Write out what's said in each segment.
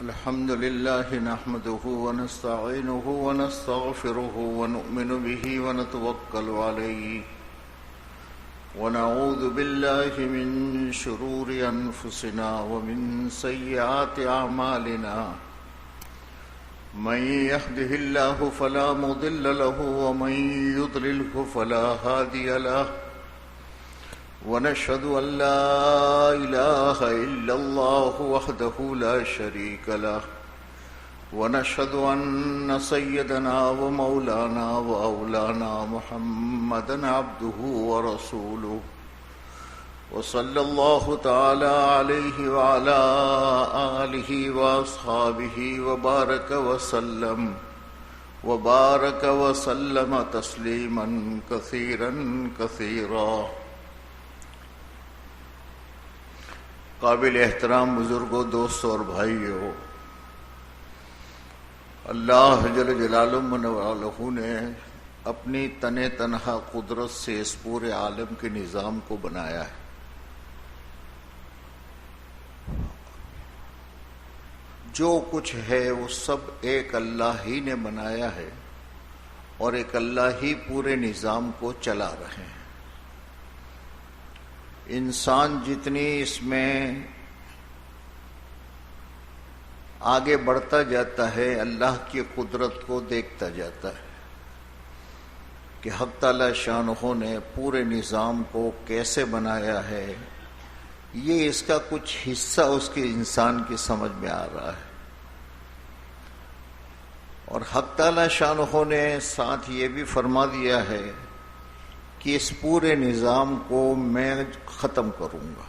الحمد لله نحمده ونستعينه ونستغفره ونؤمن به ونتوكل عليه ونعوذ بالله من شرور أنفسنا ومن سيئات أعمالنا من يهده الله فلا مضل له ومن يضلله فلا هادي له ونشهد أن لا إله إلا الله وحده لا شريك له ونشهد أن سيدنا ومولانا وأولانا محمدا عبده ورسوله وصلى الله تعالى عليه وعلى آله وأصحابه وبارك وسلم تسليما كثيرا كثيرا. قابل احترام بزرگوں، دوستوں اور بھائیوں، اللہ جل جلالہ نے اپنی تنہا قدرت سے اس پورے عالم کے نظام کو بنایا ہے. جو کچھ ہے وہ سب ایک اللہ ہی نے بنایا ہے اور ایک اللہ ہی پورے نظام کو چلا رہے ہیں. انسان جتنی اس میں آگے بڑھتا جاتا ہے اللہ کی قدرت کو دیکھتا جاتا ہے کہ حق تعالی شانہ نے پورے نظام کو کیسے بنایا ہے. یہ اس کا کچھ حصہ اس کے انسان کی سمجھ میں آ رہا ہے. اور حق تعالی شانہ نے ساتھ یہ بھی فرما دیا ہے کہ اس پورے نظام کو میں ختم کروں گا.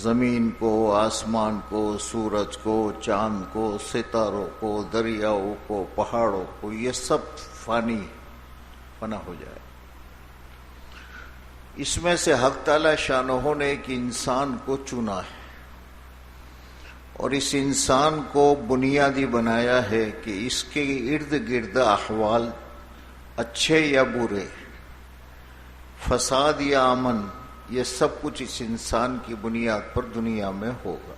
زمین کو، آسمان کو، سورج کو، چاند کو، ستاروں کو، دریاؤں کو، پہاڑوں کو، یہ سب فنا ہو جائے. اس میں سے حق تعالی شانہ نے ایک انسان کو چنا ہے اور اس انسان کو بنیادی بنایا ہے کہ اس کے ارد گرد احوال اچھے یا برے، فساد یا امن، یہ سب کچھ اس انسان کی بنیاد پر دنیا میں ہوگا.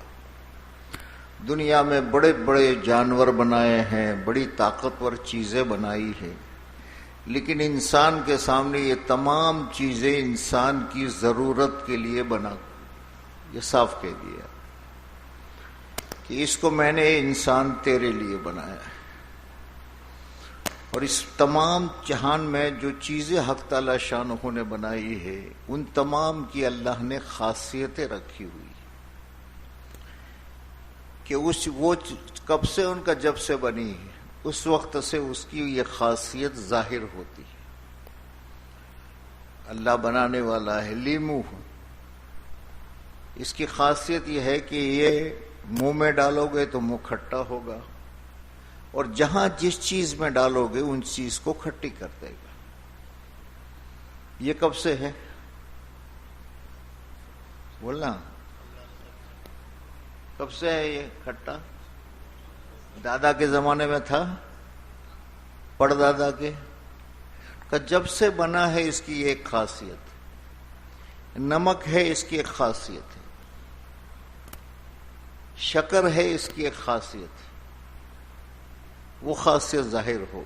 دنیا میں بڑے بڑے جانور بنائے ہیں، بڑی طاقتور چیزیں بنائی ہیں، لیکن انسان کے سامنے یہ تمام چیزیں انسان کی ضرورت کے لیے بنا. یہ صاف کہہ دیا کہ اس کو میں نے انسان تیرے لیے بنایا ہے. اور اس تمام جہان میں جو چیزیں حق تعالی شانہ نے بنائی ہے ان تمام کی اللہ نے خاصیتیں رکھی ہوئی کہ وہ کب سے ان کا جب سے بنی ہے اس وقت سے اس کی یہ خاصیت ظاہر ہوتی ہے. اللہ بنانے والا ہے لیمو، اس کی خاصیت یہ ہے کہ یہ منہ میں ڈالو گے تو منہ کھٹا ہوگا اور جہاں جس چیز میں ڈالو گے ان چیز کو کھٹی کر دے گا. یہ کب سے ہے بولنا؟ کب سے ہے یہ کھٹا؟ دادا کے زمانے میں تھا، پڑدادا کے کا جب سے بنا ہے. اس کی ایک خاصیت نمک ہے، اس کی ایک خاصیت ہے، شکر ہے، اس کی ایک خاصیت ہے. وہ خاصیت ظاہر ہو.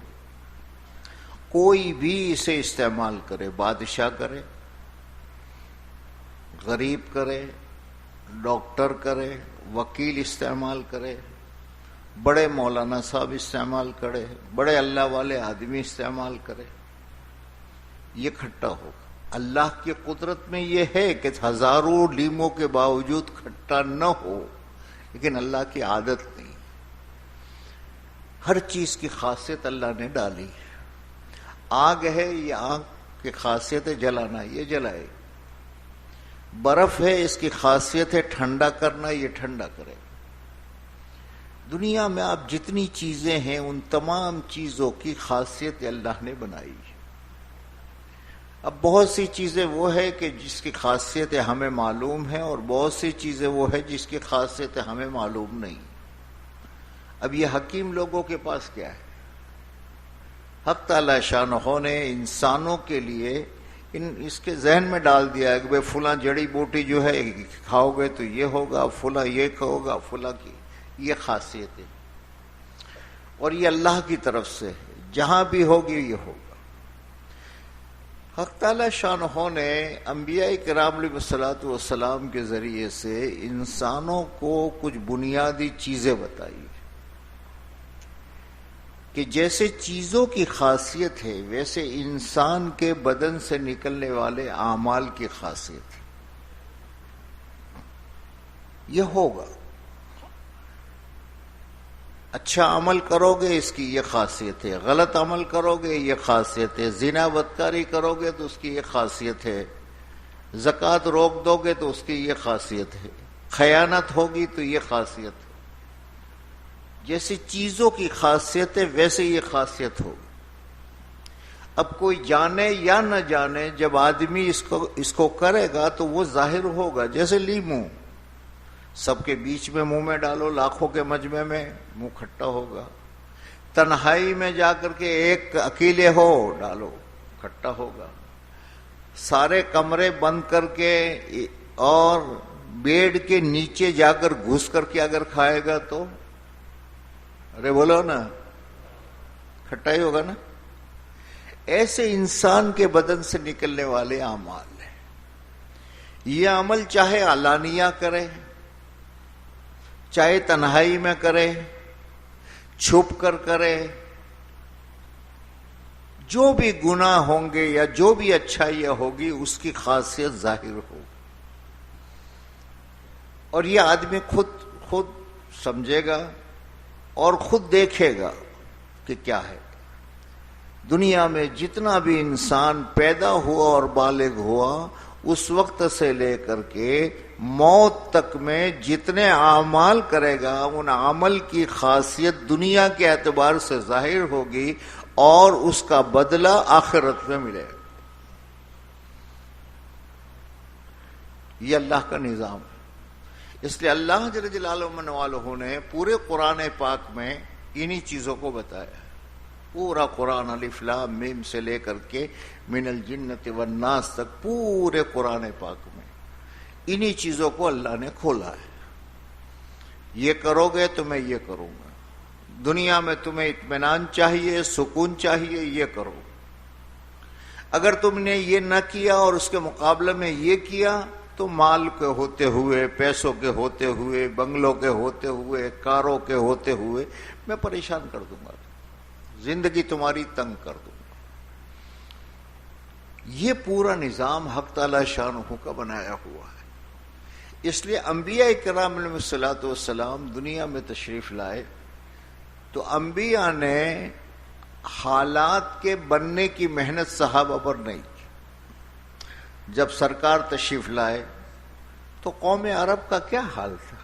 کوئی بھی اسے استعمال کرے، بادشاہ کرے، غریب کرے، ڈاکٹر کرے، وکیل استعمال کرے، بڑے مولانا صاحب استعمال کرے، بڑے اللہ والے آدمی استعمال کرے، یہ کھٹا ہوگا. اللہ کی قدرت میں یہ ہے کہ ہزاروں لیموں کے باوجود کھٹا نہ ہو، لیکن اللہ کی عادت نہیں. ہر چیز کی خاصیت اللہ نے ڈالی. آگ ہے، یہ آگ کی خاصیت ہے جلانا، یہ جلائے. برف ہے، اس کی خاصیت ہے ٹھنڈا کرنا، یہ ٹھنڈا کرے. دنیا میں آپ جتنی چیزیں ہیں ان تمام چیزوں کی خاصیت اللہ نے بنائی ہے. اب بہت سی چیزیں وہ ہے کہ جس کی خاصیتیں ہمیں معلوم ہیں اور بہت سی چیزیں وہ ہے جس کی خاصیتیں ہمیں معلوم نہیں. اب یہ حکیم لوگوں کے پاس کیا ہے؟ حق تعالی شانہ نے انسانوں کے لیے اس کے ذہن میں ڈال دیا ہے کہ بھئی فلاں جڑی بوٹی جو ہے کھاؤ گے تو یہ ہوگا، فلاں یہ کھاؤ گا، فلاں کی یہ خاصیت ہے، اور یہ اللہ کی طرف سے ہے، جہاں بھی ہوگی یہ ہوگا۔ حق تعالی شانہ نے انبیاء کرام علیہ الصلوۃ والسلام کے ذریعے سے انسانوں کو کچھ بنیادی چیزیں بتائی کہ جیسے چیزوں کی خاصیت ہے ویسے انسان کے بدن سے نکلنے والے اعمال کی خاصیت ہے۔ یہ ہوگا، اچھا عمل کرو گے اس کی یہ خاصیت ہے، غلط عمل کرو گے یہ خاصیت ہے، زنا بدکاری کرو گے تو اس کی یہ خاصیت ہے، زکوٰۃ روک دو گے تو اس کی یہ خاصیت ہے، خیانت ہوگی تو یہ خاصیت ہے۔ جیسے چیزوں کی خاصیت ہے ویسے یہ خاصیت ہوگی۔ اب کوئی جانے یا نہ جانے جب آدمی اس کو کرے گا تو وہ ظاہر ہوگا، جیسے لیمو سب کے بیچ میں منہ میں ڈالو، لاکھوں کے مجمع میں منہ کھٹا ہوگا، تنہائی میں جا کر کے ایک اکیلے ہو ڈالو کھٹا ہوگا، سارے کمرے بند کر کے اور بیڈ کے نیچے جا کر گھس کر کے اگر کھائے گا تو ارے بولو نا کھٹا ہی ہوگا نا۔ ایسے انسان کے بدن سے نکلنے والے اعمال ہیں۔ یہ عمل چاہے علانیہ کرے، چاہے تنہائی میں کرے، چھپ کر کرے، جو بھی گناہ ہوں گے یا جو بھی اچھائیاں ہوگی اس کی خاصیت ظاہر ہوگی، اور یہ آدمی خود سمجھے گا اور خود دیکھے گا کہ کیا ہے۔ دنیا میں جتنا بھی انسان پیدا ہوا اور بالغ ہوا اس وقت سے لے کر کے موت تک میں جتنے اعمال کرے گا ان عمل کی خاصیت دنیا کے اعتبار سے ظاہر ہوگی اور اس کا بدلہ آخرت میں ملے گا۔ یہ اللہ کا نظام ہے۔ اس لیے اللہ جل جلالہ من والہ نے پورے قرآن پاک میں انہی چیزوں کو بتایا۔ پورا قرآن الف لام میم سے لے کر کے من الجنۃ والناس تک پورے قرآن پاک میں انہی چیزوں کو اللہ نے کھولا ہے۔ یہ کرو گے تو میں یہ کروں گا، دنیا میں تمہیں اطمینان چاہیے، سکون چاہیے، یہ کرو۔ اگر تم نے یہ نہ کیا اور اس کے مقابلے میں یہ کیا تو مال کے ہوتے ہوئے، پیسوں کے ہوتے ہوئے، بنگلوں کے ہوتے ہوئے، کاروں کے ہوتے ہوئے میں پریشان کر دوں گا، زندگی تمہاری تنگ کر دوں گا۔ یہ پورا نظام حق تعالی شانہ کا بنایا ہوا ہے۔ اس لیے انبیاء کرام علیہ الصلوۃ والسلام دنیا میں تشریف لائے تو انبیاء نے حالات کے بننے کی محنت صحابہ پر نہیں کی۔ جب سرکار تشریف لائے تو قوم عرب کا کیا حال تھا؟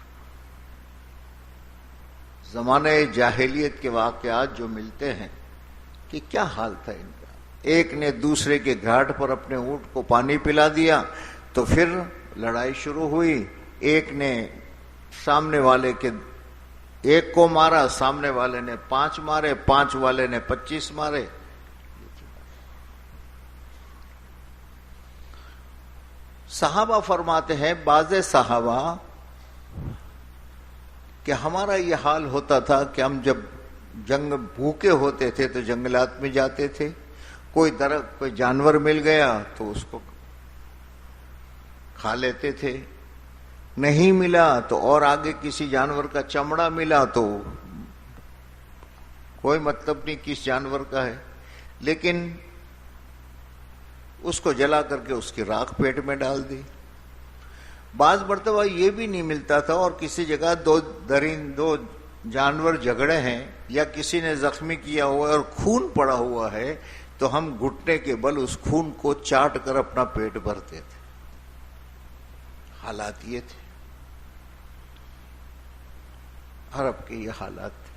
زمانہ جاہلیت کے واقعات جو ملتے ہیں کہ کیا حال تھا ان کا۔ ایک نے دوسرے کے گھاٹ پر اپنے اونٹ کو پانی پلا دیا تو پھر لڑائی شروع ہوئی، ایک نے سامنے والے کے ایک کو مارا، سامنے والے نے 5 مارے، 5 والے نے 25 مارے۔ صحابہ فرماتے ہیں بعض صحابہ کہ ہمارا یہ حال ہوتا تھا کہ ہم جب جنگ بھوکے ہوتے تھے تو جنگلات میں جاتے تھے، کوئی درخت کوئی جانور مل گیا تو اس کو کھا لیتے تھے، نہیں ملا تو اور آگے کسی جانور کا چمڑا ملا تو کوئی مطلب نہیں کس جانور کا ہے، لیکن اس کو جلا کر کے اس کی راکھ پیٹ میں ڈال دی۔ بعض مرتبہ یہ بھی نہیں ملتا تھا اور کسی جگہ دو جانور جھگڑے ہیں یا کسی نے زخمی کیا ہوا ہے اور خون پڑا ہوا ہے تو ہم گھٹنے کے بل اس خون کو چاٹ کر اپنا پیٹ بھرتے تھے۔ حالات یہ تھے، عرب کے یہ حالات تھے۔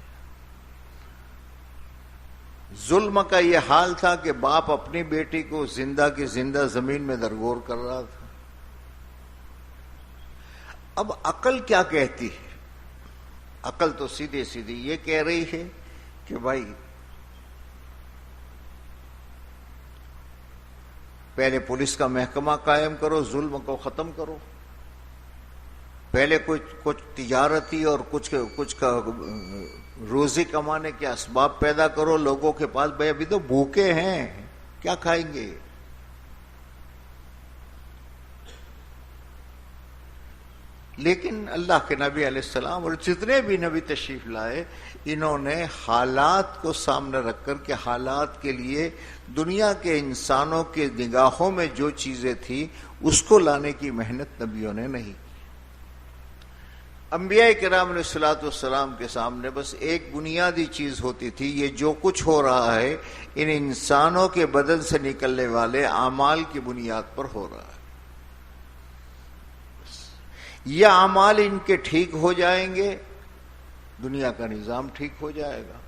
ظلم کا یہ حال تھا کہ باپ اپنی بیٹی کو زندہ کی زندہ زمین میں درگور کر رہا تھا۔ اب عقل کیا کہتی ہے؟ عقل تو سیدھے سیدھی یہ کہہ رہی ہے کہ بھائی پہلے پولیس کا محکمہ قائم کرو، ظلم کو ختم کرو، پہلے کچھ تجارتی اور کچھ کا روزی کمانے کے اسباب پیدا کرو لوگوں کے پاس. بھائی ابھی تو بھوکے ہیں, کیا کھائیں گے؟ لیکن اللہ کے نبی علیہ السلام اور جتنے بھی نبی تشریف لائے, انہوں نے حالات کو سامنے رکھ کر کے حالات کے لیے دنیا کے انسانوں کے نگاہوں میں جو چیزیں تھی اس کو لانے کی محنت نبیوں نے نہیں. انبیاء کرام علیہ الصلوۃ والسلام کے سامنے بس ایک بنیادی چیز ہوتی تھی, یہ جو کچھ ہو رہا ہے ان انسانوں کے بدن سے نکلنے والے اعمال کی بنیاد پر ہو رہا ہے. یہ اعمال ان کے ٹھیک ہو جائیں گے, دنیا کا نظام ٹھیک ہو جائے گا,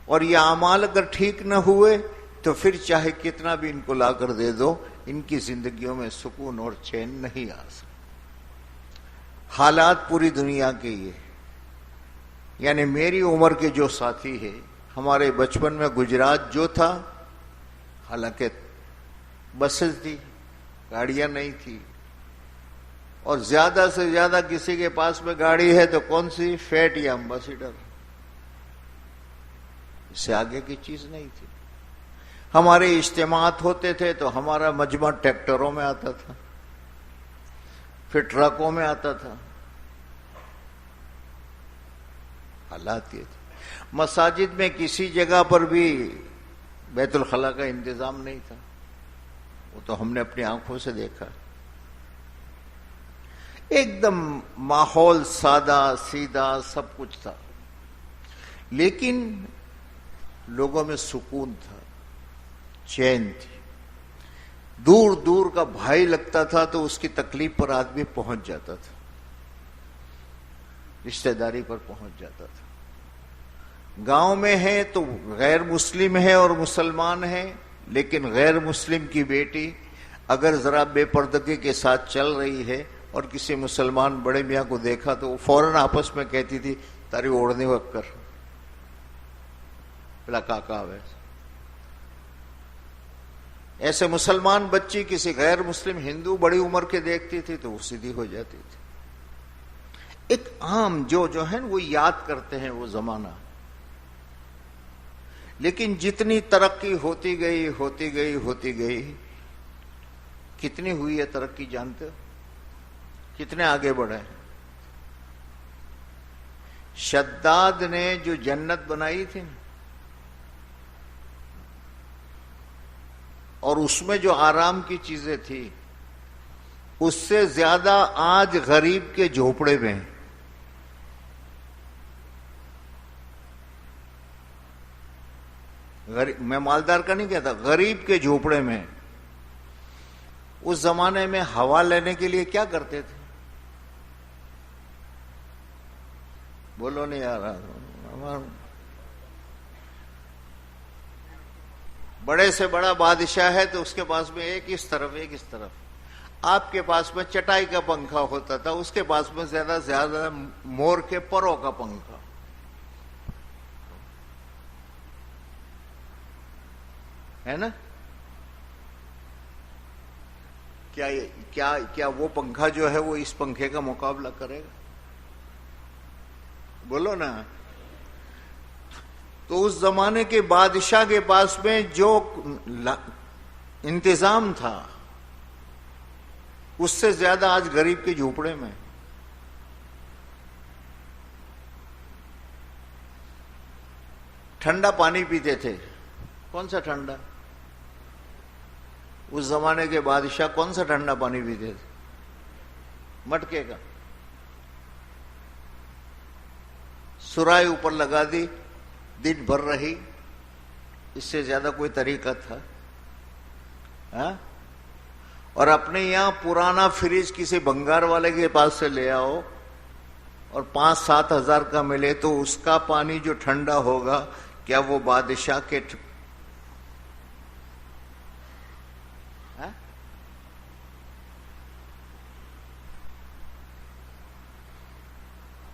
اور یہ اعمال اگر ٹھیک نہ ہوئے تو پھر چاہے کتنا بھی ان کو لا کر دے دو, ان کی زندگیوں میں سکون اور چین نہیں آ سکتا. حالات پوری دنیا کے یہ, یعنی میری عمر کے جو ساتھی ہے, ہمارے بچپن میں گجرات جو تھا, حالانکہ بسز تھی, گاڑیاں نہیں تھی, اور زیادہ سے زیادہ کسی کے پاس میں گاڑی ہے تو کون سی, فیٹ یا امبیسڈر, اس سے آگے کی چیز نہیں تھی. ہمارے اجتماعات ہوتے تھے تو ہمارا مجمع ٹریکٹروں میں آتا تھا, پھر ٹرکوں میں آتا تھا. حالات یہ تھے. مساجد میں کسی جگہ پر بھی بیت الخلاء کا انتظام نہیں تھا, وہ تو ہم نے اپنی آنکھوں سے دیکھا. ایک دم ماحول سادہ سیدھا سب کچھ تھا, لیکن لوگوں میں سکون تھا, چین تھی. دور دور کا بھائی لگتا تھا تو اس کی تکلیف پر آدمی پہنچ جاتا تھا, رشتہ داری پر پہنچ جاتا تھا. گاؤں میں ہے تو غیر مسلم ہے اور مسلمان ہے, لیکن غیر مسلم کی بیٹی اگر ذرا بے پردگی کے ساتھ چل رہی ہے اور کسی مسلمان بڑے میاں کو دیکھا تو وہ فوراً آپس میں کہتی تھی, تاری اوڑھنے وقت کر, بلا کاکا ویسے. ایسے مسلمان بچی کسی غیر مسلم ہندو بڑی عمر کے دیکھتی تھی تو وہ سیدھی ہو جاتی تھی. ایک عام جو ہے وہ یاد کرتے ہیں وہ زمانہ. لیکن جتنی ترقی ہوتی گئی, کتنی ہوئی ہے ترقی جانتے ہو؟ کتنے آگے بڑھے. شداد نے جو جنت بنائی تھی اور اس میں جو آرام کی چیزیں تھی, اس سے زیادہ آج غریب کے جھوپڑے میں. میں مالدار کا نہیں کہتا, غریب کے جھوپڑے میں. اس زمانے میں ہوا لینے کے لیے کیا کرتے تھے؟ بولو نہیں آ رہا. بڑے سے بڑا بادشاہ ہے تو اس کے پاس میں ایک اس طرف. آپ کے پاس میں چٹائی کا پنکھا ہوتا تھا, اس کے پاس میں زیادہ سے زیادہ مور کے پروں کا پنکھا. ہے نا؟ کیا وہ پنکھا جو ہے وہ اس پنکھے کا مقابلہ کرے گا؟ بولو نا. تو اس زمانے کے بادشاہ کے پاس میں جو انتظام تھا اس سے زیادہ آج غریب کے جھوپڑے میں. ٹھنڈا پانی پیتے تھے. کون سا ٹھنڈا؟ اس زمانے کے بادشاہ کون سا ٹھنڈا پانی پیتے تھے؟ مٹکے کا. سرائی اوپر لگا دی, دن بھر رہی. اس سے زیادہ کوئی طریقہ تھا؟ اور اپنے یہاں پرانا فریج کسی بنگار والے کے پاس سے لے آؤ اور 5-7 ہزار کا ملے تو اس کا پانی جو ٹھنڈا ہوگا, کیا وہ بادشاہ کے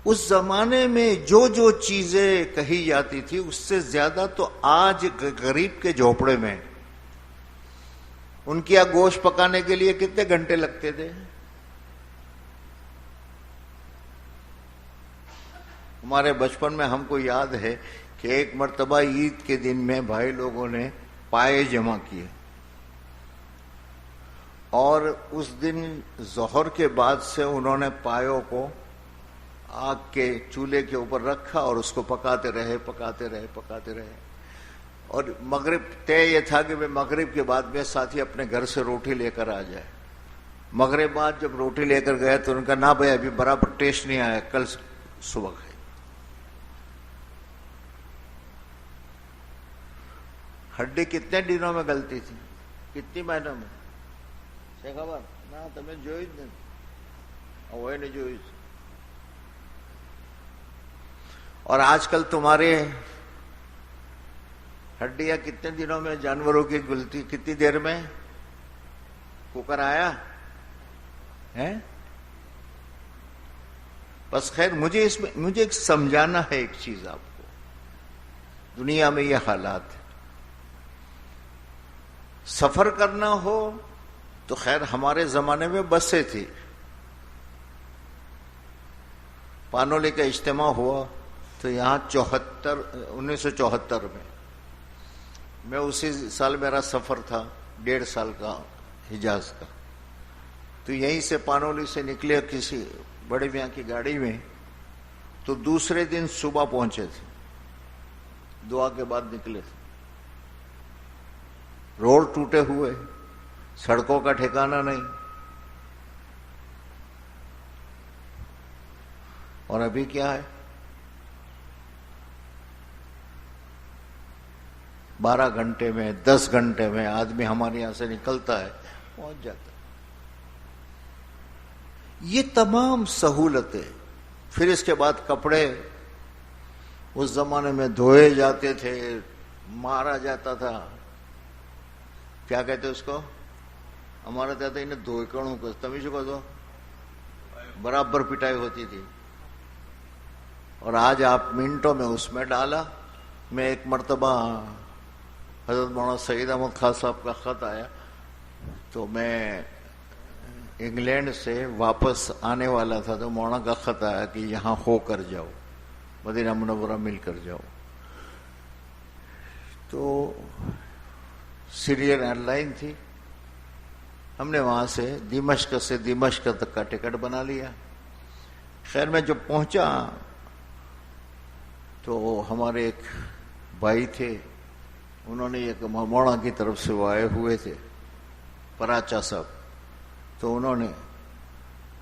اس زمانے میں جو چیزیں کہی جاتی تھی اس سے زیادہ تو آج غریب کے جھوپڑے میں ان کی گوشت پکانے کے لیے کتنے گھنٹے لگتے تھے؟ ہمارے بچپن میں ہم کو یاد ہے کہ ایک مرتبہ عید کے دن میں بھائی لوگوں نے پائے جمع کیے، اور اس دن ظہر کے بعد سے انہوں نے پایوں کو آگ کے چولہے کے اوپر رکھا اور اس کو پکاتے رہے پکاتے رہے، اور مغرب طے یہ تھا کہ مغرب کے بعد میں ساتھی اپنے گھر سے روٹی لے کر آ جائے۔ مغرب بعد جب روٹی لے کر گئے تو ان کا نہ بھائی ابھی برابر ٹیسٹ نہیں آیا، کل صبح کھائے۔ ہڈی کتنے دنوں میں گلتی تھی، کتنی مہینوں میں؟ خبر نہ تمہیں جوئی نہیں، وہ نہیں جوئی۔ اور آج کل تمہارے ہڈیاں کتنے دنوں میں جانوروں کی گلتی، کتنی دیر میں؟ کوکر آیا ہے؟ بس خیر، مجھے ایک سمجھانا ہے ایک چیز آپ کو، دنیا میں یہ حالات ہے، سفر کرنا ہو تو خیر ہمارے زمانے میں بسیں تھی، پانولی کا اجتماع ہوا تو یہاں 1974 میں اسی سال میرا سفر تھا 1.5 سال کا حجاز کا، تو یہیں سے پانولی سے نکلے کسی بڑے میاں کی گاڑی میں، تو دوسرے دن صبح پہنچے تھے، دعا کے بعد نکلے تھے۔ روڈ ٹوٹے ہوئے، سڑکوں کا ٹھکانہ نہیں، اور ابھی کیا ہے، 12 گھنٹے میں 10 گھنٹے میں آدمی ہمارے یہاں سے نکلتا ہے پہنچ جاتا ہے۔ یہ تمام سہولتیں، پھر اس کے بعد کپڑے اس زمانے میں دھوئے جاتے تھے، مارا جاتا تھا، کیا کہتے اس کو، ہمارا کہتے ہیں انہیں دھوئے کڑوں کو، تمیز کو دو، برابر پٹائی ہوتی تھی۔ اور آج آپ منٹوں میں اس میں ڈالا۔ میں ایک مرتبہ حضرت مولانا سعید احمد خان صاحب کا خط آیا، تو میں انگلینڈ سے واپس آنے والا تھا، تو مولانا کا خط آیا کہ یہاں ہو کر جاؤ، مدینہ منورہ مل کر جاؤ۔ تو سیرین ایئر لائن تھی، ہم نے وہاں سے دمشق تک کا ٹکٹ بنا لیا۔ خیر میں جب پہنچا تو ہمارے ایک بھائی تھے، انہوں نے ایک مولانا کی طرف سے وہ آئے ہوئے تھے، پراچا صاحب، تو انہوں نے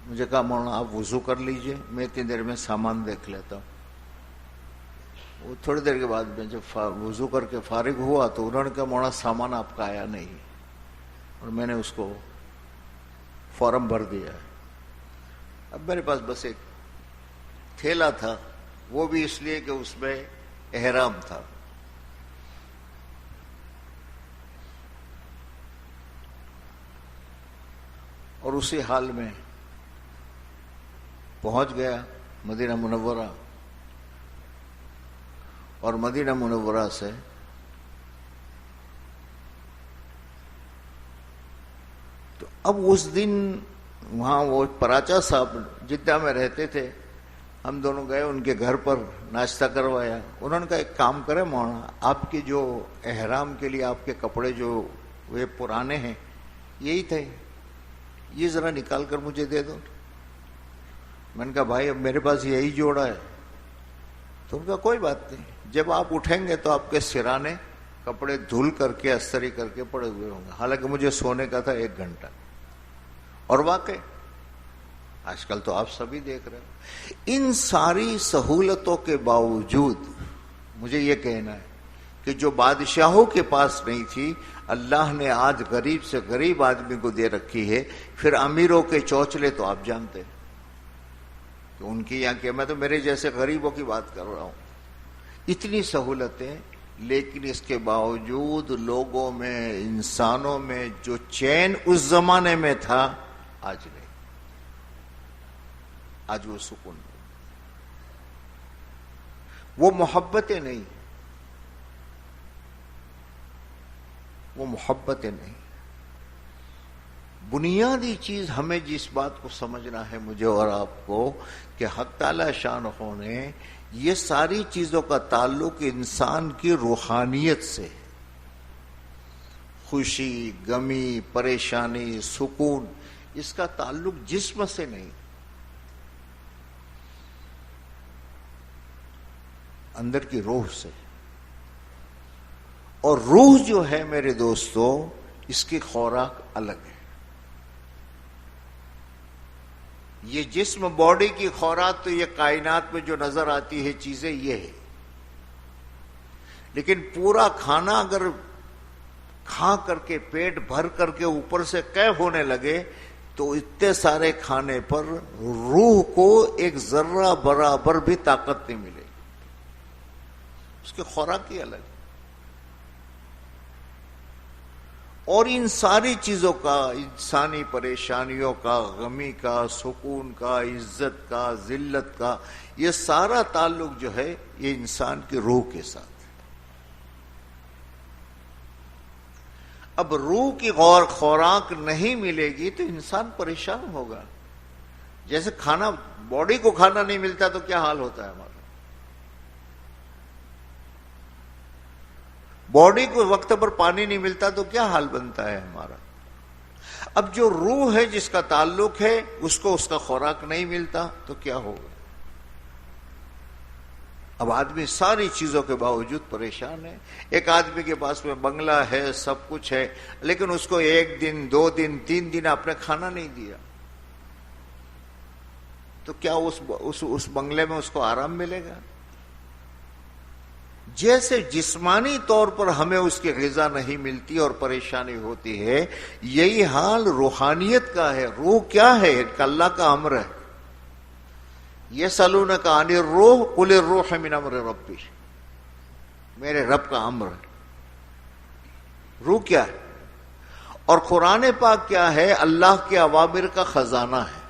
مجھے کہا مولانا آپ وضو کر لیجئے، میں اتنی دیر میں سامان دیکھ لیتا ہوں۔ وہ تھوڑی دیر کے بعد میں جب وضو کر کے فارغ ہوا تو انہوں نے کہا مولانا سامان آپ کا آیا نہیں، اور میں نے اس کو فارم بھر دیا ہے۔ اب میرے پاس بس ایک تھیلا تھا، وہ بھی اس لیے کہ اس میں احرام تھا۔ اور اسی حال میں پہنچ گیا مدینہ منورہ، اور مدینہ منورہ سے تو اب اس دن وہاں وہ پراچا صاحب جدہ میں رہتے تھے، ہم دونوں گئے ان کے گھر پر، ناشتہ کروایا۔ انہوں نے کہا ایک کام کرے مولانا، آپ کے جو احرام کے لیے آپ کے کپڑے جو وہ پرانے ہیں یہی تھے، یہ ذرا نکال کر مجھے دے دو۔ میں نے کہا بھائی اب میرے پاس یہی جوڑا ہے۔ تو ان کا کوئی بات نہیں، جب آپ اٹھیں گے تو آپ کے سرانے کپڑے دھل کر کے استری کر کے پڑے ہوئے ہوں گے۔ حالانکہ مجھے سونے کا تھا 1 گھنٹہ، اور واقعی آج کل تو آپ سبھی دیکھ رہے ہیں۔ ان ساری سہولتوں کے باوجود مجھے یہ کہنا ہے کہ جو بادشاہوں کے پاس نہیں تھی، اللہ نے آج غریب سے غریب آدمی کو دے رکھی ہے۔ پھر امیروں کے چوچلے تو آپ جانتے ہیں کہ ان کی یہاں کیا، میں تو میرے جیسے غریبوں کی بات کر رہا ہوں۔ اتنی سہولتیں، لیکن اس کے باوجود لوگوں میں، انسانوں میں جو چین اس زمانے میں تھا آج نہیں، آج وہ سکون نہیں، وہ محبتیں نہیں، وہ محبتیں نہیں۔ بنیادی چیز ہمیں جس بات کو سمجھنا ہے مجھے اور آپ کو کہ حق تعالی شان نے یہ ساری چیزوں کا تعلق انسان کی روحانیت سے ہے۔ خوشی، غمی، پریشانی، سکون، اس کا تعلق جسم سے نہیں، اندر کی روح سے۔ اور روح جو ہے میرے دوستو، اس کی خوراک الگ ہے۔ یہ جسم باڈی کی خوراک تو یہ کائنات میں جو نظر آتی ہے چیزیں یہ ہے، لیکن پورا کھانا اگر کھا کر کے پیٹ بھر کر کے اوپر سے کیف ہونے لگے تو اتنے سارے کھانے پر روح کو ایک ذرہ برابر بھی طاقت نہیں ملے، اس کی خوراک ہی الگ ہے۔ اور ان ساری چیزوں کا، انسانی پریشانیوں کا، غمی کا، سکون کا، عزت کا، ذلت کا، یہ سارا تعلق جو ہے یہ انسان کی روح کے ساتھ۔ اب روح کی خوراک نہیں ملے گی تو انسان پریشان ہوگا۔ جیسے کھانا، باڈی کو کھانا نہیں ملتا تو کیا حال ہوتا ہے ہمارا؟ باڈی کو وقت پر پانی نہیں ملتا تو کیا حال بنتا ہے ہمارا؟ اب جو روح ہے جس کا تعلق ہے اس کو اس کا خوراک نہیں ملتا تو کیا ہوگا؟ اب آدمی ساری چیزوں کے باوجود پریشان ہے۔ ایک آدمی کے پاس میں بنگلہ ہے، سب کچھ ہے، لیکن اس کو 1 دن 2 دن 3 دن آپ نے کھانا نہیں دیا تو کیا اس بنگلے میں اس کو آرام ملے گا؟ جیسے جسمانی طور پر ہمیں اس کی غذا نہیں ملتی اور پریشانی ہوتی ہے، یہی حال روحانیت کا ہے۔ روح کیا ہے؟ اللہ کا امر ہے۔ یسألونک عن الروح قل الروح من امر ربی، میرے رب کا امر ہے۔ روح کیا ہے؟ اور قرآن پاک کیا ہے؟ اللہ کے اوامر کا خزانہ ہے،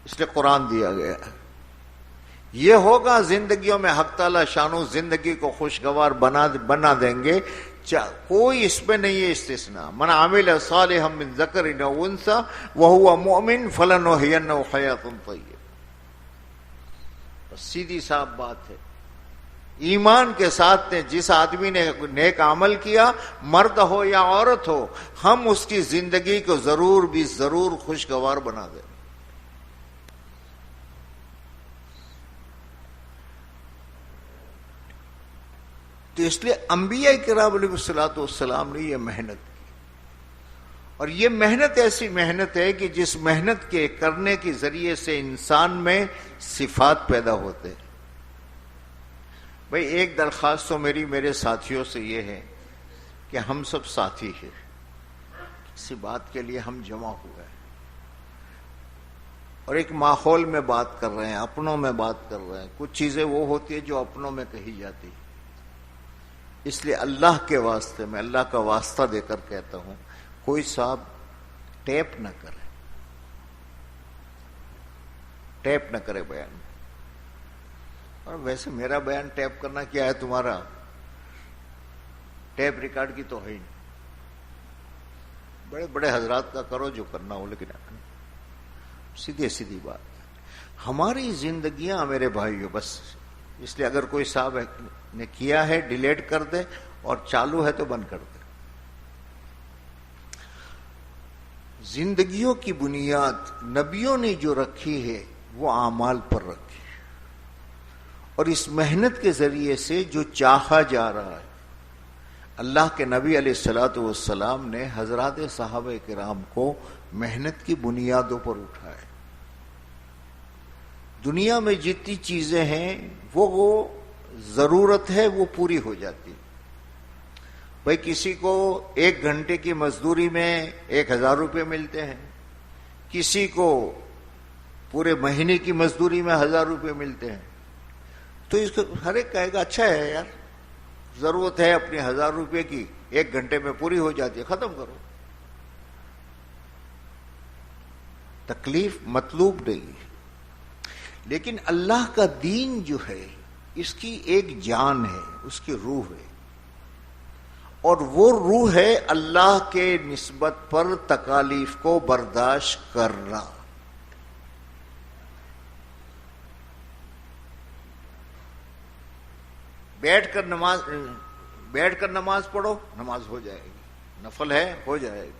اس لیے قرآن دیا گیا ہے۔ یہ ہوگا زندگیوں میں حق تعالی شانو زندگی کو خوشگوار بنا دیں گے، کوئی اس میں نہیں ہے استثناء۔ من عمل صالحا من ذکر او انثی وهو مؤمن فلنحینہ حیاۃ طیبہ۔ سیدھی صاحب بات ہے، ایمان کے ساتھ جس آدمی نے نیک عمل کیا، مرد ہو یا عورت ہو، ہم اس کی زندگی کو ضرور بھی ضرور خوشگوار بنا دیں۔ تو اس لیے انبیاء کرام علیہ الصلوۃ والسلام نے یہ محنت کی، اور یہ محنت ایسی محنت ہے کہ جس محنت کے کرنے کے ذریعے سے انسان میں صفات پیدا ہوتے ہیں۔ بھئی ایک درخواست تو میرے ساتھیوں سے یہ ہے کہ ہم سب ساتھی ہیں، کسی بات کے لیے ہم جمع ہوئے ہیں اور ایک ماحول میں بات کر رہے ہیں، اپنوں میں بات کر رہے ہیں۔ کچھ چیزیں وہ ہوتی ہیں جو اپنوں میں کہی جاتی ہیں، اس لیے اللہ کے واسطے میں اللہ کا واسطہ دے کر کہتا ہوں، کوئی صاحب ٹیپ نہ کرے، ٹیپ نہ کرے بیان۔ اور ویسے میرا بیان ٹیپ کرنا کیا ہے؟ تمہارا ٹیپ ریکارڈ کی تو ہے ہی نہیں۔ بڑے بڑے حضرات کا کرو جو کرنا ہو، لیکن سیدھی بات، ہماری زندگیاں میرے بھائیو بس، اس لیے اگر کوئی صاحب نے کیا ہے ڈیلیٹ کر دے، اور چالو ہے تو بند کر دے۔ زندگیوں کی بنیاد نبیوں نے جو رکھی ہے وہ اعمال پر رکھی ہے، اور اس محنت کے ذریعے سے جو چاہا جا رہا ہے، اللہ کے نبی علیہ الصلوۃ والسلام نے حضرات صحابہ کرام کو محنت کی بنیادوں پر اٹھایا۔ دنیا میں جتنی چیزیں ہیں وہ ضرورت ہے وہ پوری ہو جاتی۔ بھئی کسی کو 1 گھنٹے کی مزدوری میں 1000 روپے ملتے ہیں، کسی کو پورے مہینے کی مزدوری میں 1000 روپے ملتے ہیں، تو اس کو ہر ایک کہے گا اچھا ہے یار، ضرورت ہے اپنی 1000 روپے کی، 1 گھنٹے میں پوری ہو جاتی ہے، ختم کرو۔ تکلیف مطلوب نہیں ہے، لیکن اللہ کا دین جو ہے اس کی ایک جان ہے، اس کی روح ہے، اور وہ روح ہے اللہ کے نسبت پر تکالیف کو برداشت کرنا. بیٹھ کر نماز پڑھو، نماز ہو جائے گی، نفل ہے ہو جائے گی،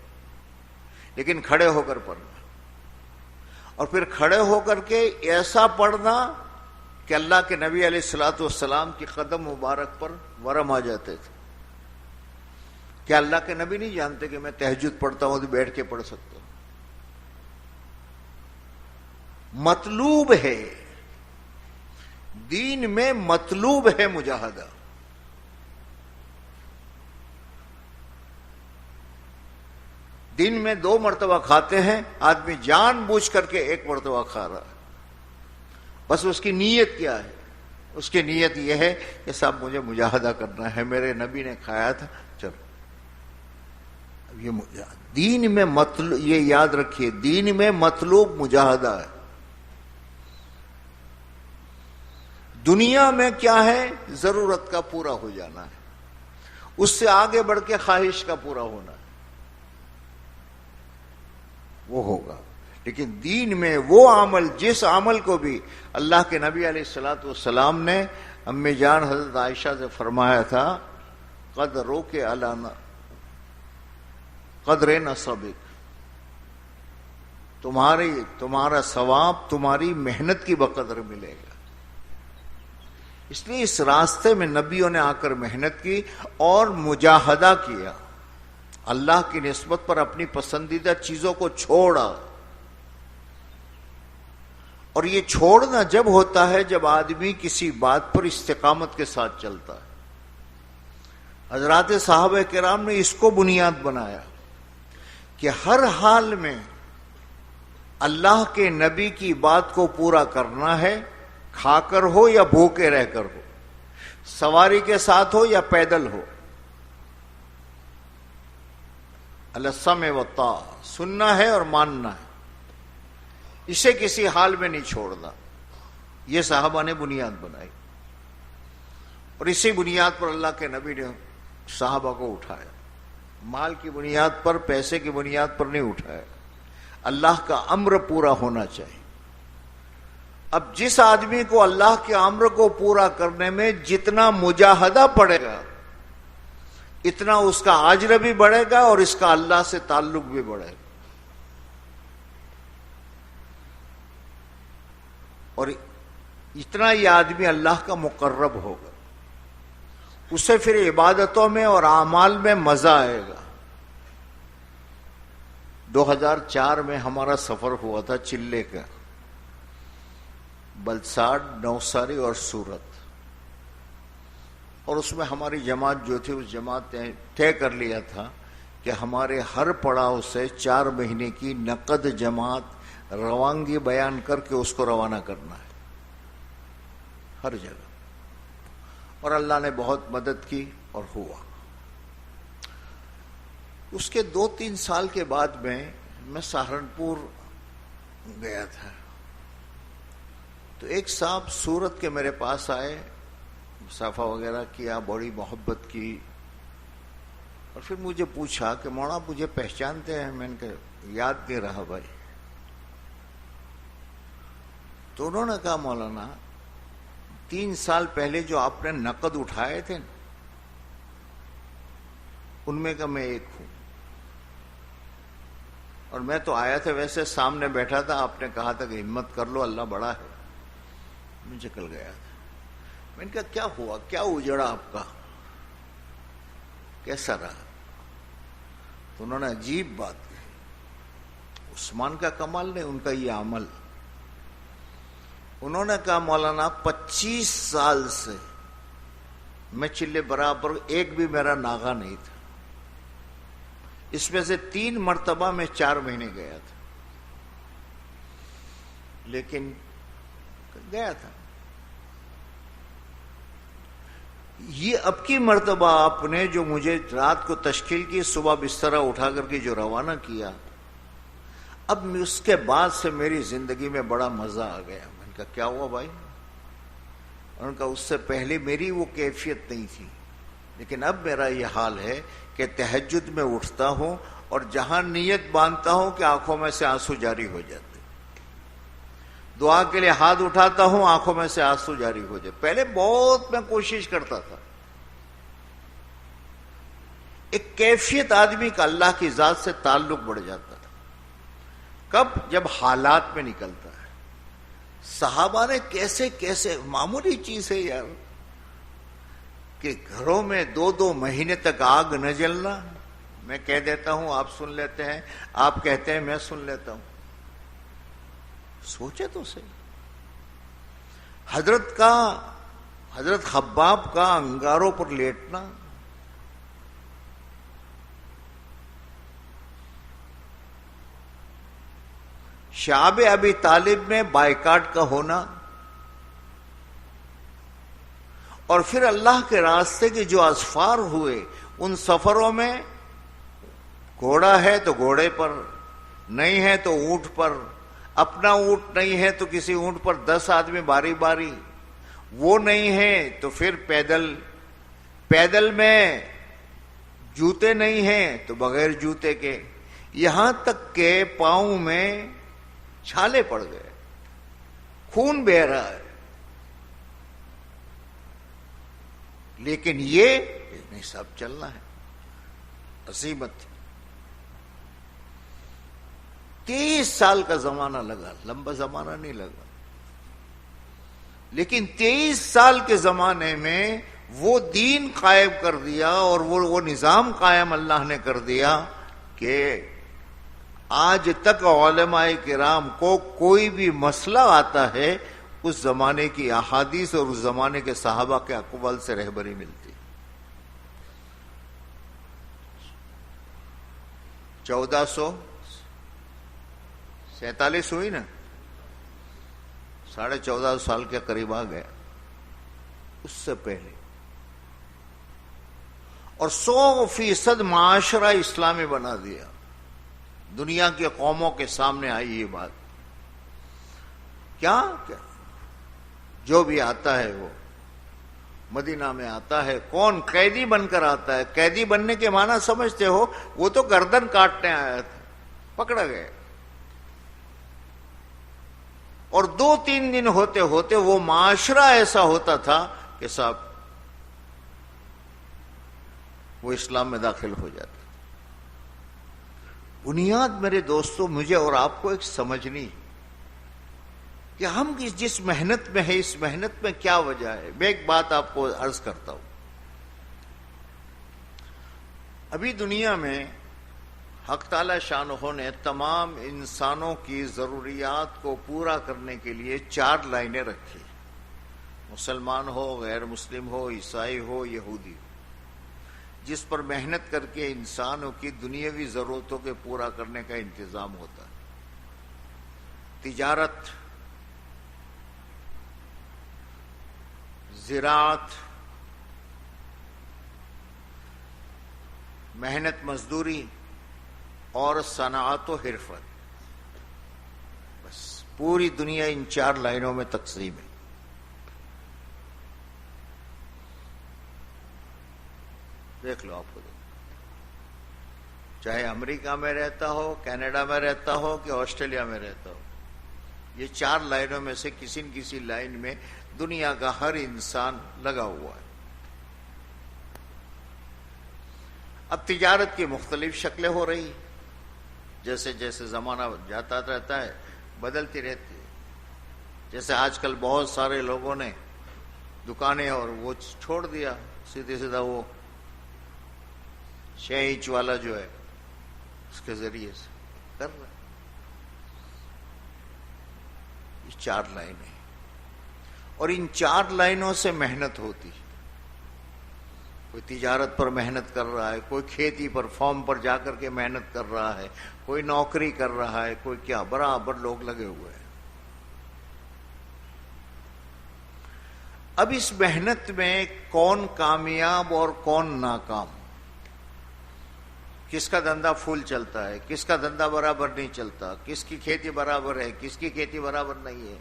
لیکن کھڑے ہو کر پڑھنا. اور پھر کھڑے ہو کر کے ایسا پڑھنا کہ اللہ کے نبی علیہ الصلوۃ والسلام کی قدم مبارک پر ورم آ جاتے تھے. کیا اللہ کے نبی نہیں جانتے کہ میں تہجد پڑھتا ہوں تو بیٹھ کے پڑھ سکتا ہوں؟ مطلوب ہے دین میں، مطلوب ہے مجاہدہ. دن میں 2 مرتبہ کھاتے ہیں آدمی، جان بوجھ کر کے 1 مرتبہ کھا رہا ہے. بس اس کی نیت کیا ہے؟ اس کی نیت یہ ہے کہ صاحب مجھے مجاہدہ کرنا ہے، میرے نبی نے کھایا تھا، چلو. اب یہ دین میں مطلوب، یہ یاد رکھیے، دین میں مطلوب مجاہدہ ہے. دنیا میں کیا ہے؟ ضرورت کا پورا ہو جانا ہے، اس سے آگے بڑھ کے خواہش کا پورا ہونا ہے، وہ ہوگا. لیکن دین میں وہ عمل، جس عمل کو بھی اللہ کے نبی علیہ الصلوۃ والسلام نے امی جان حضرت عائشہ سے فرمایا تھا، قدروں کے علانا قدر نصبک، تمہارا ثواب تمہاری محنت کی بقدر ملے گا. اس لیے اس راستے میں نبیوں نے آ کر محنت کی اور مجاہدہ کیا، اللہ کی نسبت پر اپنی پسندیدہ چیزوں کو چھوڑا. اور یہ چھوڑنا جب ہوتا ہے جب آدمی کسی بات پر استقامت کے ساتھ چلتا ہے. حضرات صحابہ کرام نے اس کو بنیاد بنایا کہ ہر حال میں اللہ کے نبی کی بات کو پورا کرنا ہے، کھا کر ہو یا بھوکے رہ کر ہو، سواری کے ساتھ ہو یا پیدل ہو. السمع والطاعہ، سننا ہے اور ماننا ہے، اسے کسی حال میں نہیں چھوڑنا. یہ صحابہ نے بنیاد بنائی اور اسی بنیاد پر اللہ کے نبی نے صحابہ کو اٹھایا. مال کی بنیاد پر، پیسے کی بنیاد پر نہیں اٹھایا. اللہ کا امر پورا ہونا چاہیے. اب جس آدمی کو اللہ کے امر کو پورا کرنے میں جتنا مجاہدہ پڑے گا، اتنا اس کا اجر بھی بڑھے گا اور اس کا اللہ سے تعلق بھی بڑھے گا. اور اتنا یہ آدمی اللہ کا مقرب ہوگا، اسے پھر عبادتوں میں اور اعمال میں مزہ آئے گا. 2004 میں ہمارا سفر ہوا تھا چلے کا، بلساڈ، نوساری اور سورت. اور اس میں ہماری جماعت جو تھی، اس جماعت نے طے کر لیا تھا کہ ہمارے ہر پڑاؤ سے 4 مہینے کی نقد جماعت روانگی بیان کر کے اس کو روانہ کرنا ہے ہر جگہ. اور اللہ نے بہت مدد کی اور ہوا. اس کے 2-3 سال کے بعد میں سہارنپور گیا تھا. تو ایک صاحب سورت کے میرے پاس آئے، مسافہ وغیرہ کیا، بڑی محبت کی، اور پھر مجھے پوچھا کہ مولانا مجھے پہچانتے ہیں؟ میں نے کہا یاد نہیں رہا بھائی. تو انہوں نے کہا مولانا 3 سال پہلے جو آپ نے نقد اٹھائے تھے ان میں کا میں ایک ہوں، اور میں تو آیا تھا ویسے سامنے بیٹھا تھا، آپ نے کہا تھا کہ ہمت کر لو اللہ بڑا ہے. میں چکل گیا تھا. میں نے کہا کیا ہوا، کیا اجڑا آپ کا، کیسا رہا؟ تو انہوں نے عجیب بات کہی، عثمان کا کمال نہیں، ان کا یہ عمل. انہوں نے کہا مولانا 25 سال سے میں چلے برابر ایک بھی میرا ناغا نہیں تھا، اس میں سے 3 مرتبہ میں 4 مہینے گیا تھا، لیکن گیا تھا. یہ اب کی مرتبہ آپ نے جو مجھے رات کو تشکیل کی، صبح بسترا اٹھا کر کے جو روانہ کیا، اب اس کے بعد سے میری زندگی میں بڑا مزہ آ گیا. میں نے کہا کیا ہوا بھائی؟ انہوں نے کہا اس سے پہلے میری وہ کیفیت نہیں تھی، لیکن اب میرا یہ حال ہے کہ تہجد میں اٹھتا ہوں اور جہاں نیت باندھتا ہوں کہ آنکھوں میں سے آنسو جاری ہو جاتے، دعا کے لیے ہاتھ اٹھاتا ہوں، آنکھوں میں سے آنسو جاری ہو جائے۔ پہلے بہت میں کوشش کرتا تھا۔ ایک کیفیت آدمی کا اللہ کی ذات سے تعلق بڑھ جاتا ہے کب؟ جب حالات میں نکلتا ہے۔ صحابہ نے کیسے کیسے، معمولی چیز ہے یار، کہ گھروں میں 2 مہینے تک آگ نہ جلنا، میں کہہ دیتا ہوں آپ سن لیتے ہیں، آپ کہتے ہیں میں سن لیتا ہوں، سوچے تو صحیح۔ حضرت خباب کا انگاروں پر لیٹنا، شعب ابی طالب میں بائیکاٹ کا ہونا، اور پھر اللہ کے راستے کے جو اسفار ہوئے ان سفروں میں گھوڑا ہے تو گھوڑے پر، نہیں ہے تو اونٹ پر، اپنا اونٹ نہیں ہے تو کسی اونٹ پر 10 آدمی باری باری، وہ نہیں ہے تو پھر پیدل میں جوتے نہیں ہیں تو بغیر جوتے کے، یہاں تک کہ پاؤں میں چھالے پڑ گئے، خون بہہ رہا ہے، لیکن یہ نہیں، سب چلنا ہے، عصیبت۔ 23 سال کا زمانہ لگا، لمبا زمانہ نہیں لگا، لیکن 23 سال کے زمانے میں وہ دین قائم کر دیا، اور وہ نظام قائم اللہ نے کر دیا کہ آج تک علماء کرام کو کوئی بھی مسئلہ آتا ہے اس زمانے کی احادیث اور اس زمانے کے صحابہ کے اقوال سے رہبری ملتی۔ 1447 ہوئی نا، 14.5 سال کے قریب آ گیا، اس سے پہلے، اور 100% معاشرہ اسلامی بنا دیا۔ دنیا کی قوموں کے سامنے آئی یہ بات، کیا جو بھی آتا ہے وہ مدینہ میں آتا ہے، کون قیدی بن کر آتا ہے؟ قیدی بننے کے معنی سمجھتے ہو؟ وہ تو گردن کاٹنے آیا تھا، پکڑا گئے، اور 2-3 دن ہوتے ہوتے وہ معاشرہ ایسا ہوتا تھا کہ صاحب وہ اسلام میں داخل ہو جاتا۔ بنیاد میرے دوستوں مجھے اور آپ کو ایک سمجھنی کہ ہم جس محنت میں ہے اس محنت میں کیا وجہ ہے۔ میں ایک بات آپ کو عرض کرتا ہوں، ابھی دنیا میں حق تعالی شانہ نے تمام انسانوں کی ضروریات کو پورا کرنے کے لیے 4 لائنیں رکھی، مسلمان ہو، غیر مسلم ہو، عیسائی ہو، یہودی ہو، جس پر محنت کر کے انسانوں کی دنیاوی ضرورتوں کے پورا کرنے کا انتظام ہوتا ہے۔ تجارت، زراعت، محنت مزدوری اور صنعت و حرفت، بس پوری دنیا ان 4 لائنوں میں تقسیم ہے۔ دیکھ لو آپ کو، چاہے امریکہ میں رہتا ہو، کینیڈا میں رہتا ہو کہ آسٹریلیا میں رہتا ہو، یہ 4 لائنوں میں سے کسی نہ کسی لائن میں دنیا کا ہر انسان لگا ہوا ہے۔ اب تجارت کی مختلف شکلیں ہو رہی، جیسے جیسے زمانہ جاتا رہتا ہے بدلتی رہتی ہے۔ جیسے آج کل بہت سارے لوگوں نے دکانیں اور وہ چھوڑ دیا، سیدھے سیدھا وہ 6 انچ والا جو ہے اس کے ذریعے سے کر رہا ہے۔ یہ 4 لائنیں، اور ان 4 لائنوں سے محنت ہوتی ہے۔ کوئی تجارت پر محنت کر رہا ہے، کوئی کھیتی پر فارم پر جا کر کے محنت کر رہا ہے، کوئی نوکری کر رہا ہے، کوئی کیا، برابر لوگ لگے ہوئے ہیں۔ اب اس محنت میں کون کامیاب اور کون ناکام، کس کا دھندا پھول چلتا ہے، کس کا دھندا برابر نہیں چلتا، کس کی کھیتی برابر ہے، کس کی کھیتی برابر نہیں ہے،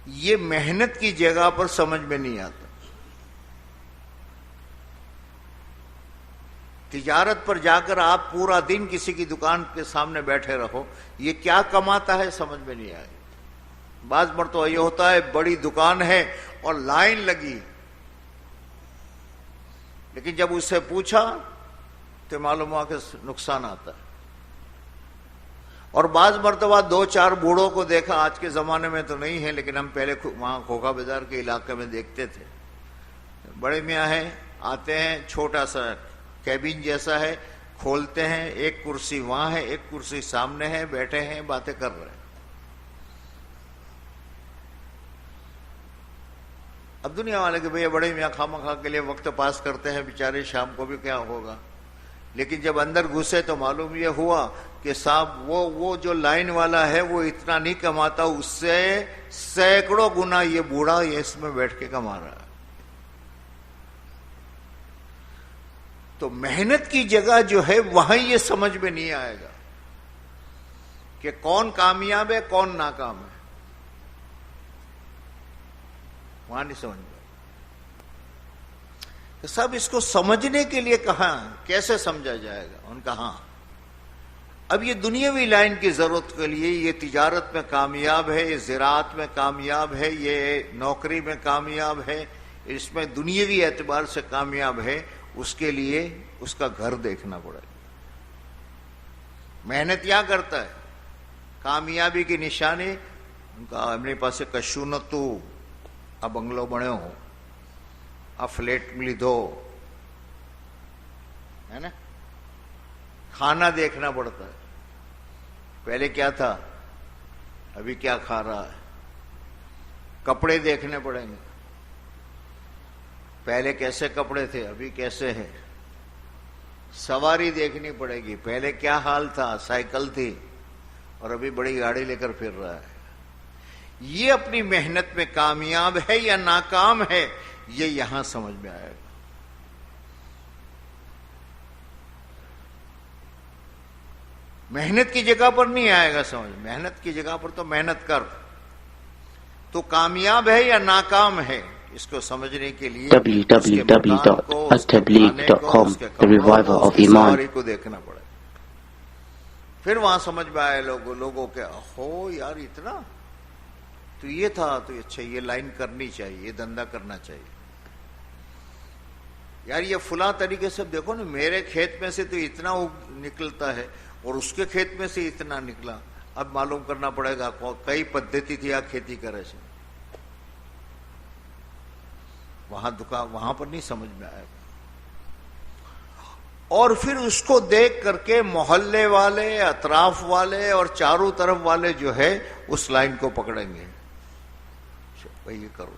یہ محنت کی جگہ پر سمجھ میں نہیں آتا۔ تجارت پر جا کر آپ پورا دن کسی کی دکان کے سامنے بیٹھے رہو، یہ کیا کماتا ہے سمجھ میں نہیں آئے. بعض مرتبہ یہ ہوتا ہے بڑی دکان ہے اور لائن لگی، لیکن جب اس سے پوچھا تو معلوم ہوا کہ نقصان آتا ہے. اور بعض مرتبہ 2-4 بوڑھوں کو دیکھا، آج کے زمانے میں تو نہیں ہے لیکن ہم پہلے وہاں کھوکھا بازار کے علاقے میں دیکھتے تھے. بڑے میاں ہیں، آتے ہیں، چھوٹا سا کیبن جیسا ہے، کھولتے ہیں، ایک کرسی وہاں ہے، ایک کرسی سامنے ہے، بیٹھے ہیں، باتیں کر رہے ہیں. اب دنیا والے کہ بھئی بڑے میاں خواہ مخواہ کے لیے وقت پاس کرتے ہیں بیچارے، شام کو بھی کیا ہوگا. لیکن جب اندر گھسے تو معلوم یہ ہوا کہ صاحب وہ جو لائن والا ہے وہ اتنا نہیں کماتا، اس سے سینکڑوں گنا یہ بوڑھا یہ اس میں بیٹھ کے کما رہا ہے. تو محنت کی جگہ جو ہے وہاں یہ سمجھ میں نہیں آئے گا کہ کون کامیاب ہے کون ناکام ہے، وہاں نہیں سمجھ میں. سب اس کو سمجھنے کے لیے کہاں کیسے سمجھا جائے گا؟ ان کا ہاں اب یہ دنیاوی لائن کی ضرورت کے لیے، یہ تجارت میں کامیاب ہے، یہ زراعت میں کامیاب ہے، یہ نوکری میں کامیاب ہے، اس میں دنیاوی اعتبار سے کامیاب ہے، اس کے لیے اس کا گھر دیکھنا پڑے گا. محنت کیا کرتا ہے؟ کامیابی کی نشانی ان کا اپنے پاس کشو نہ تو آ بنگلو بنے ہو، آ فلیٹ ملی دو، ہے نا. کھانا دیکھنا پڑتا ہے، پہلے کیا تھا ابھی کیا کھا رہا ہے. کپڑے دیکھنے پڑیں گے، پہلے کیسے کپڑے تھے ابھی کیسے ہیں. سواری دیکھنی پڑے گی، پہلے کیا حال تھا، سائیکل تھی اور ابھی بڑی گاڑی لے کر پھر رہا ہے. یہ اپنی محنت میں کامیاب ہے یا ناکام ہے، یہ یہاں سمجھ میں آئے گا. محنت کی جگہ پر نہیں آئے گا سمجھ. محنت کی جگہ پر تو محنت کر، تو کامیاب ہے یا ناکام ہے، اس کو سمجھنے کے لیے www.attableek.com The Reviver of Iman کو دیکھنا پڑے. پھر وہاں سمجھ میں آئے لوگوں کے ہو یار اتنا تو یہ تھا، تو اچھا یہ لائن کرنی چاہیے، یہ دھندا کرنا چاہیے. یار یہ فلاں طریقے سے دیکھو نا، میرے کھیت میں سے تو اتنا نکلتا ہے اور اس کے کھیت میں سے اتنا نکلا. اب معلوم کرنا پڑے گا کئی پدھتی تھی کھیتی کرے سے. وہاں پر نہیں سمجھ میں آئے گا. اور پھر اس کو دیکھ کر کے محلے والے، اطراف والے اور چاروں طرف والے جو ہے اس لائن کو پکڑیں گے، بھائی یہ کرو.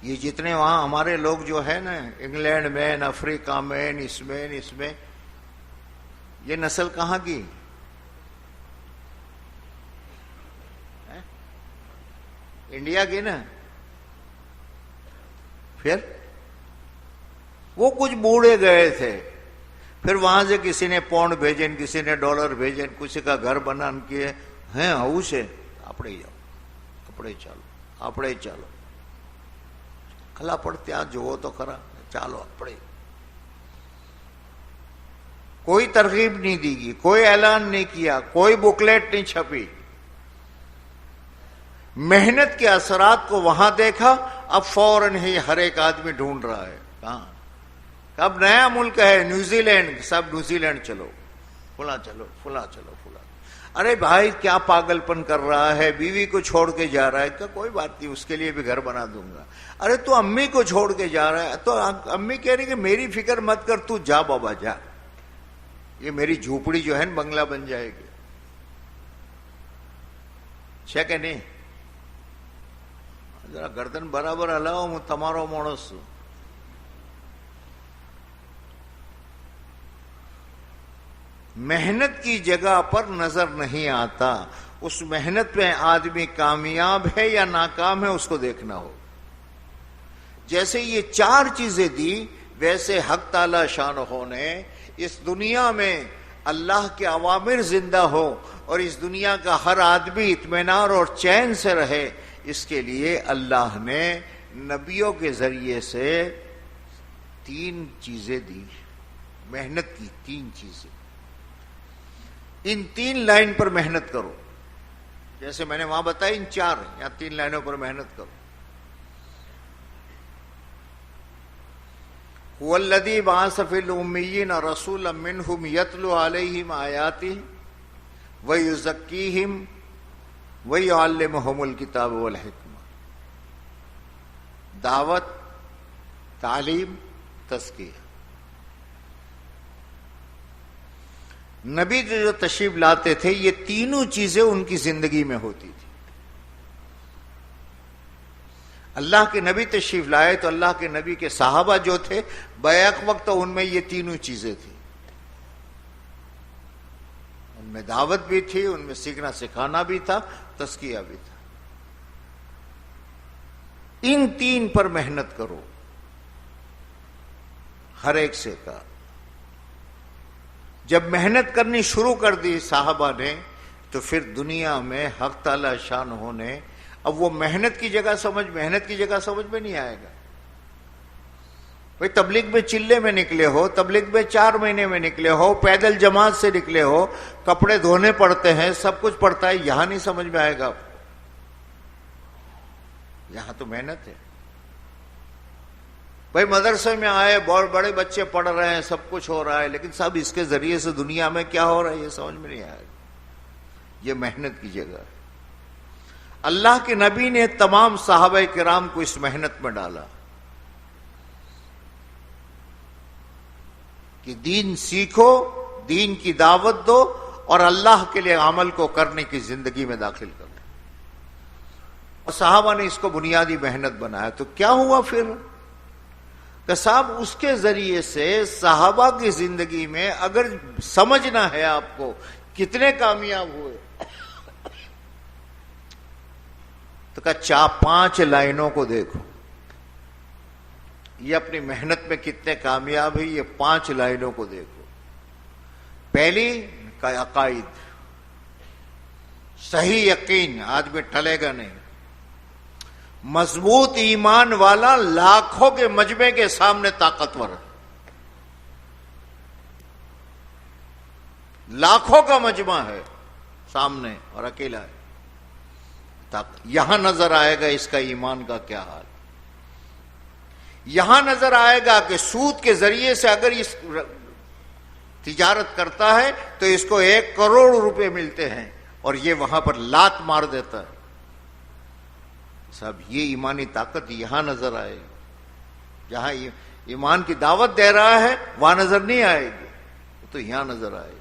یہ جتنے وہاں ہمارے لوگ جو ہے نا، انگلینڈ میں، افریقہ میں، اس میں یہ نسل کہاں کی؟ انڈیا کی نا. پھر وہ کچھ بوڑھے گئے تھے، پھر وہاں سے کسی نے پاؤنڈ بھیجن، کسی نے ڈالر بھیجن، کسی کا گھر بنان کیے ہیں ہاؤ سے اپڑے جاؤ، اپڑے چالو کھلا پڑتے آج جو تو کرا چالو اپڑے. کوئی ترغیب نہیں دی گئی، کوئی اعلان نہیں کیا، کوئی بکلیٹ نہیں چھپی. محنت کے اثرات کو وہاں دیکھا. اب فوراً ہی ہر ایک آدمی ڈھونڈ رہا ہے کہاں. اب نیا ملک ہے نیوزی لینڈ، سب نیوزی لینڈ چلو، فلاں چلو، فلاں چلو، فلاں. ارے بھائی کیا پاگل پن کر رہا ہے، بیوی کو چھوڑ کے جا رہا ہے. کہ کوئی بات نہیں، اس کے لیے بھی گھر بنا دوں گا. ارے تو امی کو چھوڑ کے جا رہا ہے، تو امی کہہ رہی کہ میری فکر مت کر، تو جا بابا جا، یہ میری جھوپڑی جو ہے نا بنگلہ بن جائے گی. ہے کہ نہیں؟ ذرا گردن برابر ہلاؤ، હું તમારો માણસ છું. محنت کی جگہ پر نظر نہیں آتا. اس محنت میں آدمی کامیاب ہے یا ناکام ہے، اس کو دیکھنا ہو. جیسے یہ 4 چیزیں دی، ویسے حق تعالی شانہ نے اس دنیا میں اللہ کے اوامر زندہ ہو اور اس دنیا کا ہر آدمی اطمینان اور چین سے رہے، اس کے لیے اللہ نے نبیوں کے ذریعے سے 3 چیزیں دی، محنت کی 3 چیزیں. ان 3 لائن پر محنت کرو. جیسے میں نے وہاں بتایا ان 4 یا 3 لائنوں پر محنت کرو. هو الذی بعث فی الامیین رسولا منہم یتلو علیہم آیاتہ ویزکیہم ویعلمہم الکتاب والحکمہ. دعوت، تعلیم، تزکیہ. نبی جو تشریف لاتے تھے یہ تینوں چیزیں ان کی زندگی میں ہوتی تھی. اللہ کے نبی تشریف لائے تو اللہ کے نبی کے صحابہ جو تھے بیک وقت ان میں یہ تینوں چیزیں تھیں. ان میں دعوت بھی تھی، ان میں سیکھنا سکھانا بھی تھا، تزکیہ بھی تھا. ان 3 پر محنت کرو. ہر ایک سے کہا. جب محنت کرنی شروع کر دی صحابہ نے تو پھر دنیا میں حق تعالی شان ہونے، اب وہ محنت کی جگہ سمجھ میں نہیں آئے گا. بھئی تبلیغ میں چلے میں نکلے ہو، تبلیغ میں 4 مہینے میں نکلے ہو، پیدل جماعت سے نکلے ہو، کپڑے دھونے پڑتے ہیں، سب کچھ پڑتا ہے، یہاں نہیں سمجھ میں آئے گا آپ کو. یہاں تو محنت ہے. بھائی مدرسے میں آئے، بہت بڑے بچے پڑھ رہے ہیں، سب کچھ ہو رہا ہے، لیکن صاحب اس کے ذریعے سے دنیا میں کیا ہو رہا ہے یہ سمجھ میں نہیں آئے گا. یہ محنت کی جگہ ہے. اللہ کے نبی نے تمام صحابہ کرام کو اس محنت میں ڈالا کہ دین سیکھو، دین کی دعوت دو اور اللہ کے لیے عمل کو کرنے کی زندگی میں داخل کرو. اور صحابہ نے اس کو بنیادی محنت بنایا. تو کیا ہوا پھر کہ صاحب اس کے ذریعے سے صحابہ کی زندگی میں اگر سمجھنا ہے آپ کو کتنے کامیاب ہوئے تو کہا 5 لائنوں کو دیکھو. یہ اپنی محنت میں کتنے کامیاب ہوئی، یہ 5 لائنوں کو دیکھو. پہلی کا عقائد، صحیح یقین آدمی ٹلے گا نہیں. مضبوط ایمان والا لاکھوں کے مجمع کے سامنے طاقتور ہے. لاکھوں کا مجمع ہے سامنے اور اکیلا ہے. یہاں نظر آئے گا اس کا ایمان کا کیا حال. یہاں نظر آئے گا کہ سود کے ذریعے سے اگر اس تجارت کرتا ہے تو اس کو 1 کروڑ روپے ملتے ہیں اور یہ وہاں پر لات مار دیتا ہے. صاحب یہ ایمانی طاقت یہاں نظر آئے گی. جہاں ایمان کی دعوت دے رہا ہے وہاں نظر نہیں آئے گی، تو یہاں نظر آئے گی.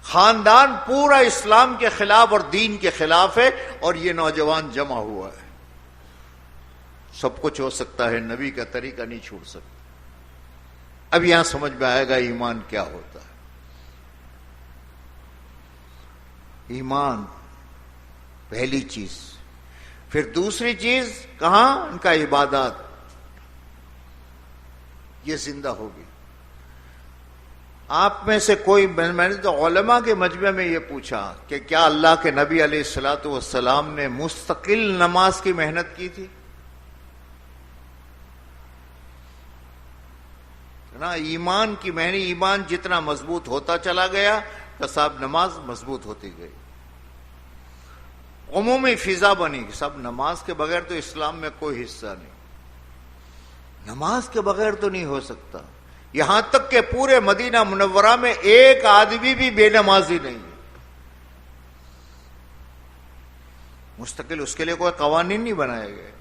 خاندان پورا اسلام کے خلاف اور دین کے خلاف ہے اور یہ نوجوان جمع ہوا ہے. سب کچھ ہو سکتا ہے، نبی کا طریقہ نہیں چھوڑ سکتا. اب یہاں سمجھ میں آئے گا ایمان کیا ہوتا ہے. ایمان پہلی چیز. پھر دوسری چیز کہاں؟ ان کا عبادات. یہ زندہ ہوگی. آپ میں سے کوئی، میں نے تو علماء کے مجمع میں یہ پوچھا کہ کیا اللہ کے نبی علیہ الصلوۃ والسلام نے مستقل نماز کی محنت کی تھی؟ نا ایمان کی میں نے ایمان جتنا مضبوط ہوتا چلا گیا تو صاحب نماز مضبوط ہوتی گئی. عمومی فضا بنی کہ سب نماز کے بغیر تو اسلام میں کوئی حصہ نہیں. نماز کے بغیر تو نہیں ہو سکتا. یہاں تک کہ پورے مدینہ منورہ میں ایک آدمی بھی بے نمازی نہیں ہے. مستقل اس کے لیے کوئی قوانین نہیں بنائے گئے.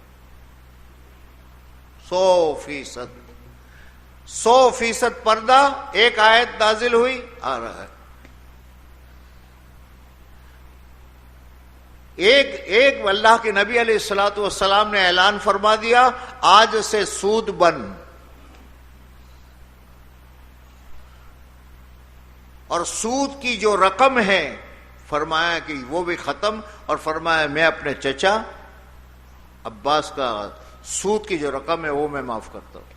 100% پردہ. ایک آیت نازل ہوئی آ رہا ہے. ایک اللہ کے نبی علیہ الصلوۃ والسلام نے اعلان فرما دیا آج سے سود بند. اور سود کی جو رقم ہے فرمایا کہ وہ بھی ختم، اور فرمایا میں اپنے چچا عباس کا سود کی جو رقم ہے وہ میں معاف کرتا ہوں.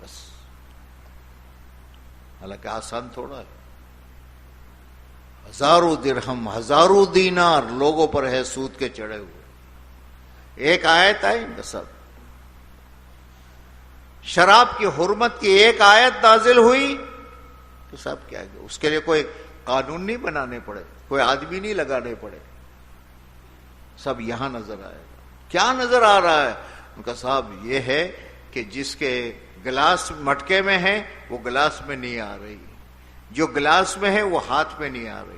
بس. حالانکہ آسان تھوڑا ہے. ہزاروں درہم، ہزاروں دینار لوگوں پر ہے سود کے چڑھے ہوئے. ایک آیت آئی سب شراب کی حرمت کی ایک آیت نازل ہوئی تو سب کیا گیا. اس کے لیے کوئی قانون نہیں بنانے پڑے, کوئی آدمی نہیں لگانے پڑے, سب یہاں نظر آئے گا. کیا نظر آ رہا ہے ان کا صاحب؟ یہ ہے کہ جس کے گلاس مٹکے میں ہے وہ گلاس میں نہیں آ رہی, جو گلاس میں ہے وہ ہاتھ میں نہیں آ رہی,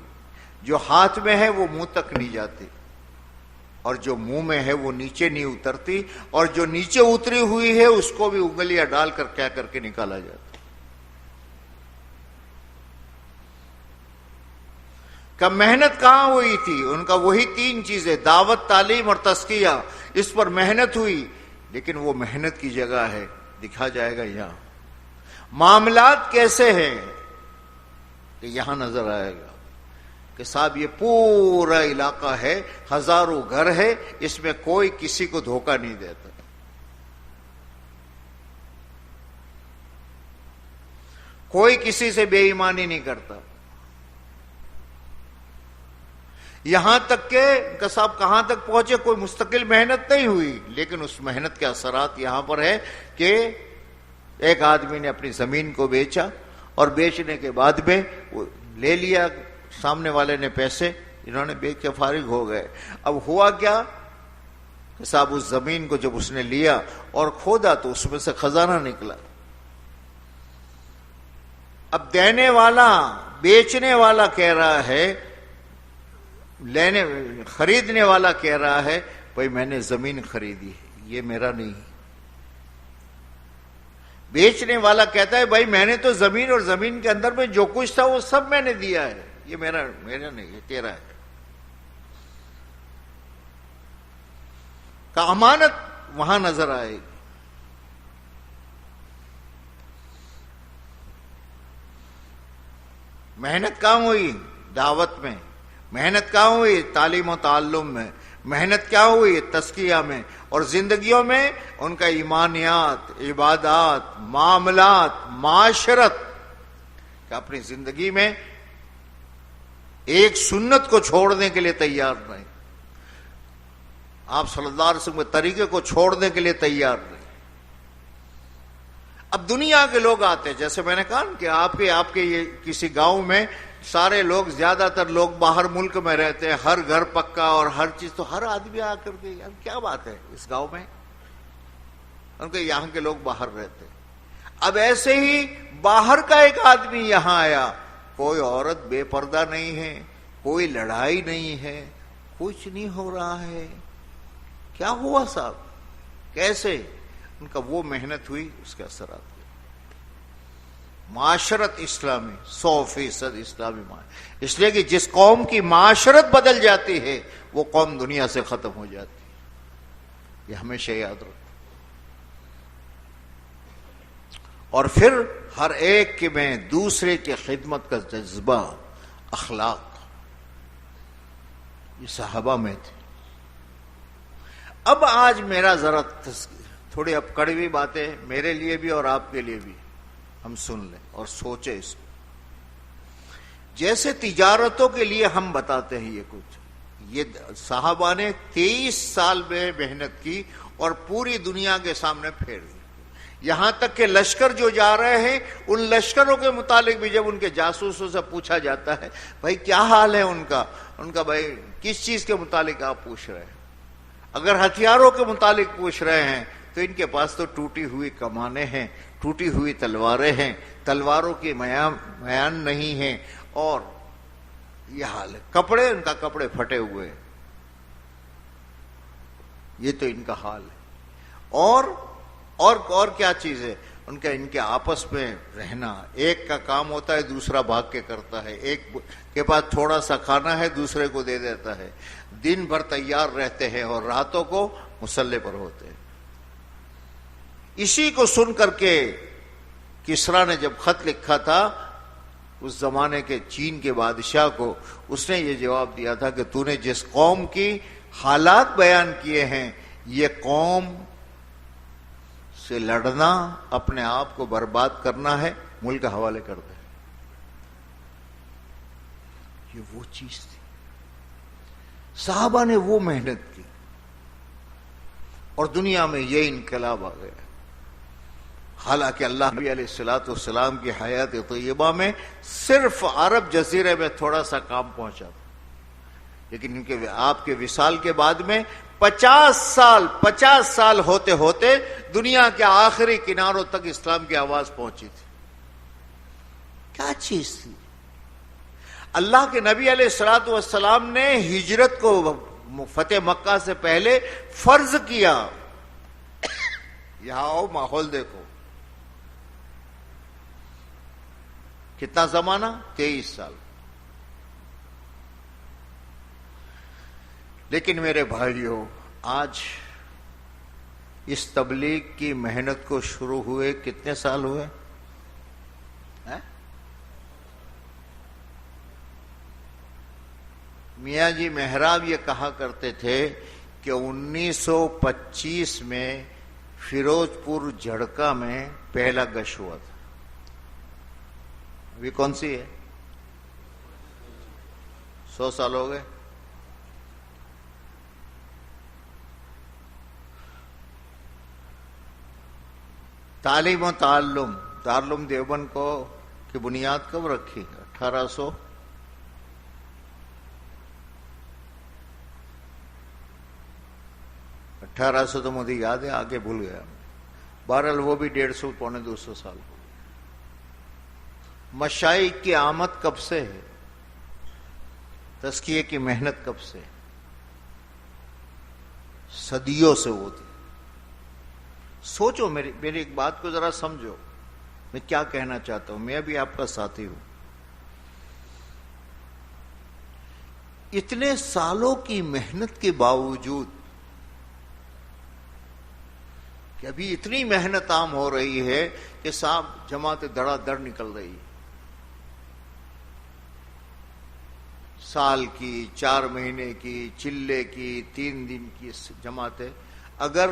جو ہاتھ میں ہے وہ منہ تک نہیں جاتی, اور جو منہ میں ہے وہ نیچے نہیں اترتی, اور جو نیچے اتری ہوئی ہے اس کو بھی انگلیاں ڈال کر کیا کر کے نکالا جاتا. کہ محنت کہاں ہوئی تھی ان کا؟ وہی تین چیزیں, دعوت, تعلیم اور تزکیہ. اس پر محنت ہوئی, لیکن وہ محنت کی جگہ ہے, دکھا جائے گا یہاں. معاملات کیسے ہیں کہ یہاں نظر آئے گا کہ صاحب یہ پورا علاقہ ہے, ہزاروں گھر ہے, اس میں کوئی کسی کو دھوکہ نہیں دیتا, کوئی کسی سے بے ایمانی نہیں کرتا. یہاں تک کہ صاحب کہاں تک پہنچے, کوئی مستقل محنت نہیں ہوئی, لیکن اس محنت کے اثرات یہاں پر ہے کہ ایک آدمی نے اپنی زمین کو بیچا, اور بیچنے کے بعد میں وہ لے لیا, سامنے والے نے پیسے, انہوں نے بیچ کے فارغ ہو گئے. اب ہوا کیا کہ صاحب اس زمین کو جب اس نے لیا اور کھودا تو اس میں سے خزانہ نکلا. اب دینے والا, بیچنے والا کہہ رہا ہے, خریدنے والا کہہ رہا ہے بھائی میں نے زمین خریدی ہے, یہ میرا نہیں. بیچنے والا کہتا ہے بھائی میں نے تو زمین, اور زمین کے اندر میں جو کچھ تھا وہ سب میں نے دیا ہے, یہ میرا نہیں, یہ تیرا ہے. کہ امانت وہاں نظر آئے گی. محنت کہاں ہوئی؟ دعوت میں. محنت کہاں ہوئی؟ تعلیم و تعلم میں. محنت کیا ہوئی؟ تزکیہ میں. اور زندگیوں میں ان کا ایمانیات, عبادات, معاملات, معاشرت, کہ اپنی زندگی میں ایک سنت کو چھوڑنے کے لیے تیار نہیں, آپ صلی اللہ علیہ وسلم کے طریقے کو چھوڑنے کے لیے تیار نہیں. اب دنیا کے لوگ آتے ہیں, جیسے میں نے کہا کہ آپ کے یہ کسی گاؤں میں سارے لوگ, زیادہ تر لوگ باہر ملک میں رہتے ہیں, ہر گھر پکا اور ہر چیز, تو ہر آدمی آ کر کے یار کیا بات ہے اس گاؤں میں, ان کے یہاں کے لوگ باہر رہتے ہیں. اب ایسے ہی باہر کا ایک آدمی یہاں آیا, کوئی عورت بے پردہ نہیں ہے, کوئی لڑائی نہیں ہے, کچھ نہیں ہو رہا ہے. کیا ہوا صاحب؟ کیسے؟ ان کا وہ محنت ہوئی, اس کے اثرات ہوئے. معاشرت اسلامی 100% اسلامی معاشرت. اس لیے کہ جس قوم کی معاشرت بدل جاتی ہے وہ قوم دنیا سے ختم ہو جاتی ہے, یہ ہمیشہ یاد رکھو. اور پھر ہر ایک میں دوسرے کی خدمت کا جذبہ, اخلاق, یہ صحابہ میں تھے. اب آج میرا ذرا تھوڑی اب کڑوی باتیں میرے لیے بھی اور آپ کے لیے بھی, ہم سن لیں اور سوچیں اس کو. جیسے تجارتوں کے لیے ہم بتاتے ہیں یہ کچھ, یہ صحابہ نے 23 سال میں محنت کی اور پوری دنیا کے سامنے پھیر دی. یہاں تک کہ لشکر جو جا رہے ہیں ان لشکروں کے متعلق بھی جب ان کے جاسوسوں سے پوچھا جاتا ہے بھائی کیا حال ہے ان کا بھائی کس چیز کے متعلق آپ پوچھ رہے ہیں؟ اگر ہتھیاروں کے متعلق پوچھ رہے ہیں تو ان کے پاس تو ٹوٹی ہوئی کمانیں ہیں, ٹوٹی ہوئی تلواریں ہیں, تلواروں کی میان نہیں ہیں, اور یہ حال ہے. کپڑے, ان کا کپڑے پھٹے ہوئے, یہ تو ان کا حال ہے. اور کیا چیز ہے ان کے آپس میں رہنا. ایک کا کام ہوتا ہے دوسرا بھاگ کے کرتا ہے, ایک کے پاس تھوڑا سا کھانا ہے دوسرے کو دے دیتا ہے. دن بھر تیار رہتے ہیں اور راتوں کو مسلح پر ہوتے ہیں. اسی کو سن کر کے کسریٰ نے جب خط لکھا تھا اس زمانے کے چین کے بادشاہ کو, اس نے یہ جواب دیا تھا کہ تو نے جس قوم کی حالات بیان کیے ہیں یہ قوم سے لڑنا, اپنے آپ کو برباد کرنا ہے, ملک کا حوالے کر دے. یہ وہ چیز تھی. صحابہ نے وہ محنت کی اور دنیا میں یہ انقلاب آ گیا. حالانکہ اللہ نبی علیہ الصلوۃ والسلام کی حیات طیبہ میں صرف عرب جزیرے میں تھوڑا سا کام پہنچا تھا، لیکن ان کے آپ کے وصال کے بعد میں 50 سال ہوتے ہوتے دنیا کے آخری کناروں تک اسلام کی آواز پہنچی تھی۔ کیا چیز تھی؟ اللہ کے نبی علیہ الصلوۃ والسلام نے ہجرت کو فتح مکہ سے پہلے فرض کیا۔ یہاں آؤ، ماحول دیکھو، کتنا زمانہ؟ 23 سال۔ لیکن میرے بھائیوں، آج اس تبلیغ کی محنت کو شروع ہوئے کتنے سال ہوئے؟ میاں جی محراب یہ کہا کرتے تھے کہ 1925 میں فیروز پور جھڑکا میں پہلا گش ہوا تھا۔ ابھی کون سی ہے؟ 100 سال ہو گئے۔ تعلیم و تعلم، دارالعلوم دیوبند کو کی بنیاد کب رکھی؟ 1800 تو مجھے یاد ہے، آگے بھول گیا۔ بہرحال وہ بھی 150 پونے 200 سال ہو۔ مشائخ کی آمد کب سے ہے؟ تزکیے کی محنت کب سے؟ صدیوں سے ہوتی۔ سوچو، میری ایک بات کو ذرا سمجھو، میں کیا کہنا چاہتا ہوں۔ میں بھی آپ کا ساتھی ہوں۔ اتنے سالوں کی محنت کے باوجود کہ ابھی اتنی محنت عام ہو رہی ہے کہ صاحب جماعت دڑا دڑ نکل رہی ہے، سال کی، 4 مہینے کی، چلے کی، 3 دن کی جماعتیں۔ اگر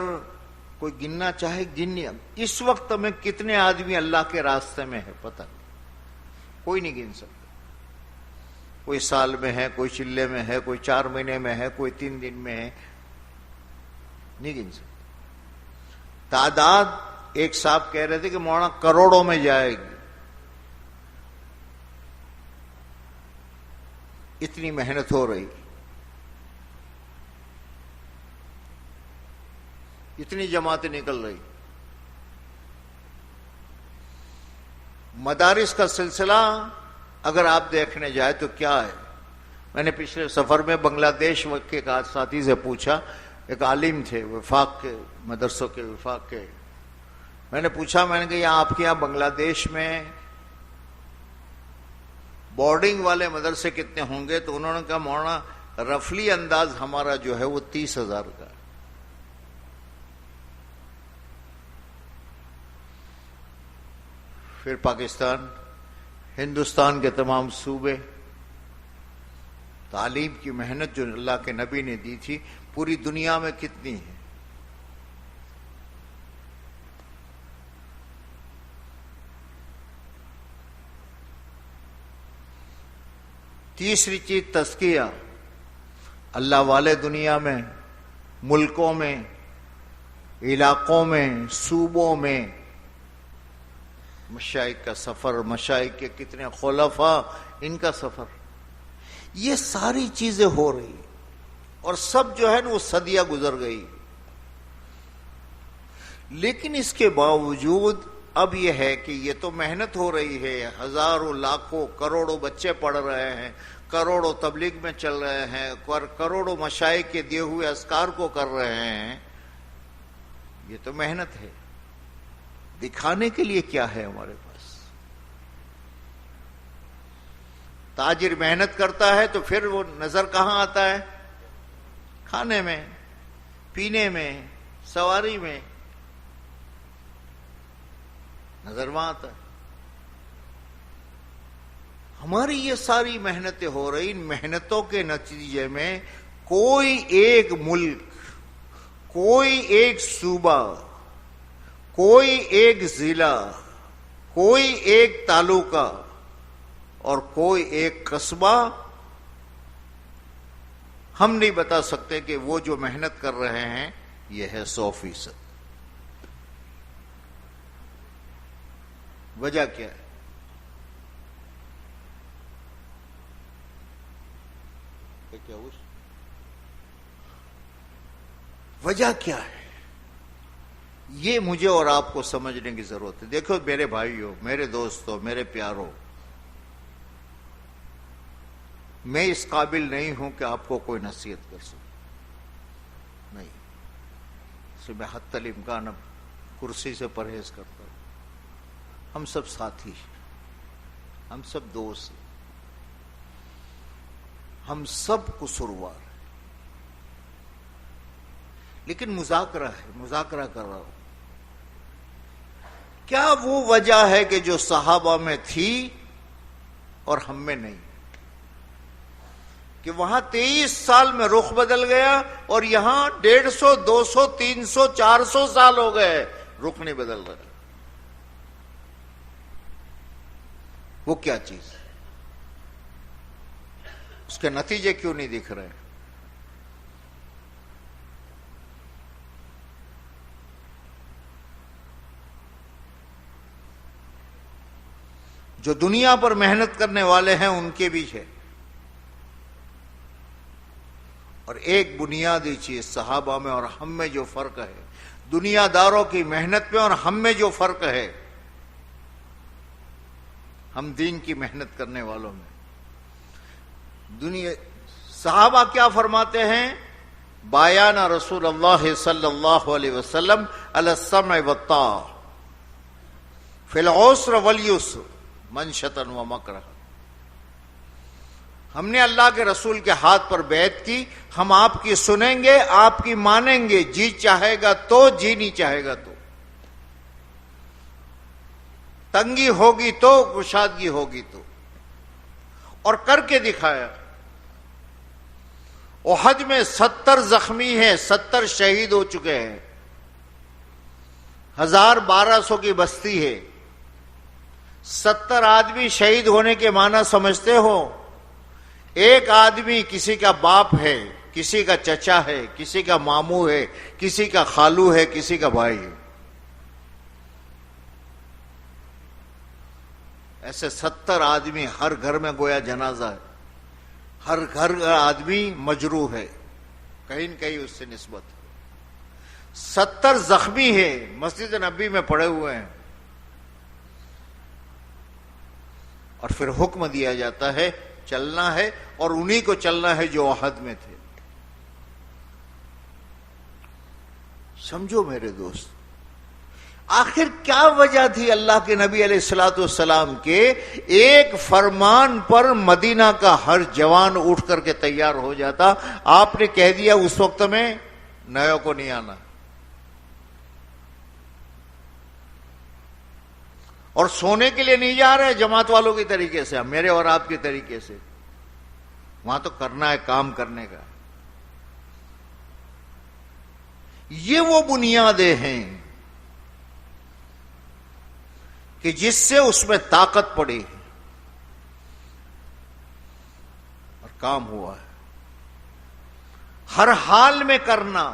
کوئی گننا چاہے گننی، اس وقت میں کتنے آدمی اللہ کے راستے میں ہے پتہ نہیں، کوئی نہیں گن سکتا۔ کوئی سال میں ہے، کوئی چلے میں ہے، کوئی 4 مہینے میں ہے، کوئی 3 دن میں ہے، نہیں گن سکتا۔ تعداد ایک صاحب کہہ رہے تھے کہ مولانا کروڑوں میں جائے گی، اتنی محنت ہو رہی، اتنی جماعتیں نکل رہی۔ مدارس کا سلسلہ اگر آپ دیکھنے جائے تو کیا ہے؟ میں نے پچھلے سفر میں بنگلہ دیش کے ایک ساتھی سے پوچھا، ایک عالم تھے وفاق کے، مدرسوں کے وفاق کے۔ میں نے پوچھا، میں نے کہا یہاں آپ کے یہاں بنگلہ دیش میں بورڈنگ والے مدرسے کتنے ہوں گے؟ تو انہوں نے کہا مولانا رفلی انداز ہمارا جو ہے وہ 30,000 کا ہے۔ پھر پاکستان، ہندوستان کے تمام صوبے، تعلیم کی محنت جو اللہ کے نبی نے دی تھی پوری دنیا میں کتنی ہے؟ تیسری چیز تزکیہ۔ اللہ والے دنیا میں، ملکوں میں، علاقوں میں، صوبوں میں مشائخ کا سفر، مشائخ کے کتنے خلفاء، ان کا سفر، یہ ساری چیزیں ہو رہی اور سب جو ہے نا وہ صدیاں گزر گئی۔ لیکن اس کے باوجود اب یہ ہے کہ یہ تو محنت ہو رہی ہے، ہزاروں، لاکھوں، کروڑوں بچے پڑھ رہے ہیں، کروڑوں تبلیغ میں چل رہے ہیں، کروڑوں مشائخ کے دیے ہوئے اذکار کو کر رہے ہیں، یہ تو محنت ہے۔ دکھانے کے لیے کیا ہے ہمارے پاس؟ تاجر محنت کرتا ہے تو پھر وہ نظر کہاں آتا ہے؟ کھانے میں، پینے میں، سواری میں نظر وہاں آتا ہے۔ ہماری یہ ساری محنتیں ہو رہی، ان محنتوں کے نتیجے میں کوئی ایک ملک، کوئی ایک صوبہ، کوئی ایک ضلع، کوئی ایک تعلقہ اور کوئی ایک قصبہ ہم نہیں بتا سکتے کہ وہ جو محنت کر رہے ہیں یہ ہے 100%۔ وجہ کیا ہے؟ وجہ کیا ہے؟ یہ مجھے اور آپ کو سمجھنے کی ضرورت ہے. دیکھو میرے بھائیوں، میرے دوستوں، میرے پیاروں، میں اس قابل نہیں ہوں کہ آپ کو کوئی نصیحت کر سکوں. نہیں، اس میں حتی الامکان اب کرسی سے پرہیز کرتا ہوں. ہم سب ساتھی ہیں، ہم سب دوست ہیں، ہم سب قصوروار ہیں. لیکن مذاکرہ ہے، مذاکرہ کر رہا ہوں. کیا وہ وجہ ہے کہ جو صحابہ میں تھی اور ہم میں نہیں؟ کہ وہاں 23 سال میں رخ بدل گیا اور یہاں 150 200 300 400 سال ہو گئے، رخ نہیں بدل رہا. وہ کیا چیز؟ اس کے نتیجے کیوں نہیں دکھ رہے؟ جو دنیا پر محنت کرنے والے ہیں ان کے بھی ہے. اور ایک بنیادی چیز صحابہ میں اور ہم میں جو فرق ہے، دنیا داروں کی محنت میں اور ہم میں جو فرق ہے، ہم دین کی محنت کرنے والوں میں. صحابہ کیا فرماتے ہیں؟ بایانا رسول اللہ صلی اللہ علیہ وسلم علی السمع والطاعہ فی العسر والیسر منشطا ومکرہ. ہم نے اللہ کے رسول کے ہاتھ پر بیعت کی، ہم آپ کی سنیں گے، آپ کی مانیں گے، جی چاہے گا تو، جی نہیں چاہے گا تو. تنگی ہوگی تو، کشادگی ہوگی تو. اور کر کے دکھایا. احد میں 70 زخمی ہیں، 70 شہید ہو چکے ہیں. 1200 کی بستی ہے. 70 آدمی شہید ہونے کے معنی سمجھتے ہو؟ ایک آدمی کسی کا باپ ہے، کسی کا چچا ہے، کسی کا ماموں ہے، کسی کا خالو ہے، کسی کا بھائی ہے. ایسے 70 آدمی، ہر گھر میں گویا جنازہ ہے. ہر گھر کا آدمی مجروح ہے، کہیں نہ کہیں اس سے نسبت. 70 زخمی ہے، مسجد نبی میں پڑے ہوئے ہیں. اور پھر حکم دیا جاتا ہے چلنا ہے، اور انہی کو چلنا ہے جو احد میں تھے. سمجھو میرے دوست، آخر کیا وجہ تھی اللہ کے نبی علیہ الصلوۃ والسلام کے ایک فرمان پر مدینہ کا ہر جوان اٹھ کر کے تیار ہو جاتا؟ آپ نے کہہ دیا اس وقت میں نیوں کو نہیں آنا. اور سونے کے لیے نہیں جا رہے جماعت والوں کے طریقے سے، میرے اور آپ کے طریقے سے. وہاں تو کرنا ہے، کام کرنے کا. یہ وہ بنیادیں ہیں کہ جس سے اس میں طاقت پڑی اور کام ہوا ہے. ہر حال میں کرنا.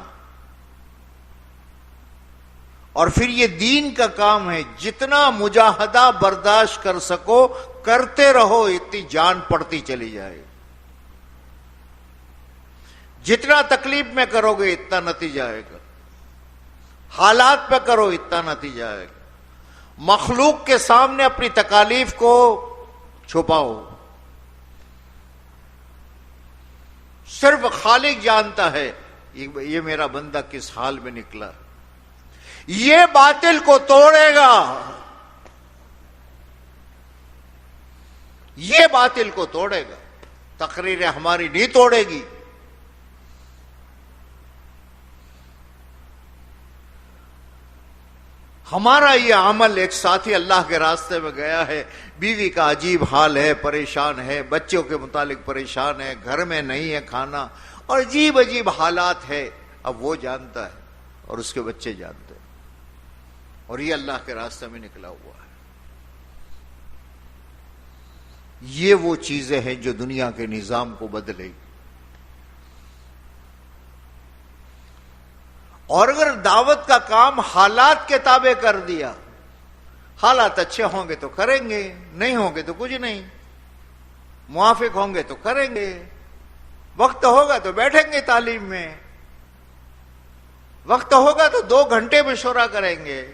اور پھر یہ دین کا کام ہے، جتنا مجاہدہ برداشت کر سکو کرتے رہو، اتنی جان پڑتی چلی جائے. جتنا تکلیف میں کرو گے اتنا نتیجہ آئے گا. حالات پہ کرو اتنا نتیجہ آئے گا. مخلوق کے سامنے اپنی تکالیف کو چھپاؤ. صرف خالق جانتا ہے یہ میرا بندہ کس حال میں نکلا. یہ باطل کو توڑے گا، یہ باطل کو توڑے گا. تقریریں ہماری نہیں توڑے گی. ہمارا یہ عمل، ایک ساتھی اللہ کے راستے میں گیا ہے، بیوی کا عجیب حال ہے، پریشان ہے، بچوں کے متعلق پریشان ہے، گھر میں نہیں ہے کھانا، اور عجیب عجیب حالات ہے. اب وہ جانتا ہے اور اس کے بچے جانتے ہیں، اور یہ اللہ کے راستے میں نکلا ہوا ہے. یہ وہ چیزیں ہیں جو دنیا کے نظام کو بدلے گی. اور اگر دعوت کا کام حالات کے تابع کر دیا، حالات اچھے ہوں گے تو کریں گے، نہیں ہوں گے تو کچھ نہیں، موافق ہوں گے تو کریں گے، وقت ہوگا تو بیٹھیں گے تعلیم میں، وقت ہوگا تو 2 گھنٹے مشورہ کریں گے۔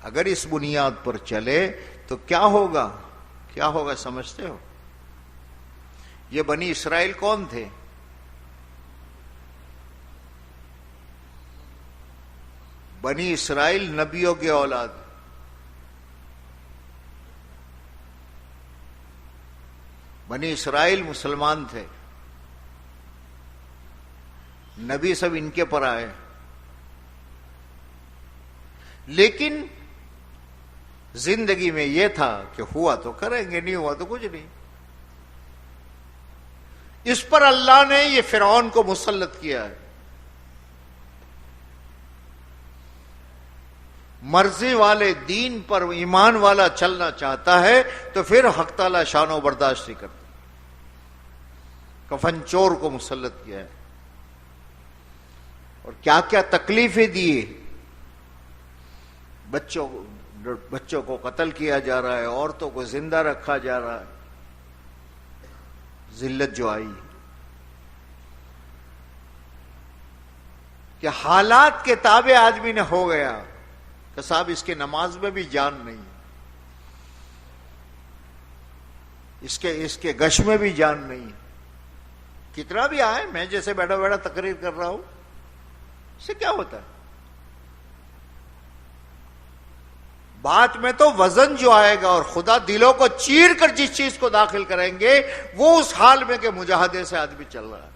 اگر اس بنیاد پر چلے تو کیا ہوگا؟ کیا ہوگا سمجھتے ہو؟ یہ بنی اسرائیل کون تھے؟ بنی اسرائیل نبیوں کی اولاد، بنی اسرائیل مسلمان تھے، نبی سب ان کے پر آئے، لیکن زندگی میں یہ تھا کہ ہوا تو کریں گے، نہیں ہوا تو کچھ نہیں۔ اس پر اللہ نے یہ فرعون کو مسلط کیا ہے۔ مرضی والے دین پر ایمان والا چلنا چاہتا ہے تو پھر حق تعالی شان و برداشت نہیں کرتا، کفن چور کو مسلط کیا ہے، اور کیا کیا تکلیفیں دیے، بچوں کو قتل کیا جا رہا ہے، عورتوں کو زندہ رکھا جا رہا ہے، ذلت جو آئی کہ حالات کے تابع آدمی نے ہو گیا کہ صاحب اس کے نماز میں بھی جان نہیں، اس کے گش میں بھی جان نہیں، کتنا بھی آئے، میں جیسے بیٹھا بیٹھا تقریر کر رہا ہوں، اس سے کیا ہوتا ہے؟ بات میں تو وزن جو آئے گا، اور خدا دلوں کو چیر کر جس چیز کو داخل کریں گے وہ اس حال میں کہ مجاہدے سے آدمی چل رہا ہے،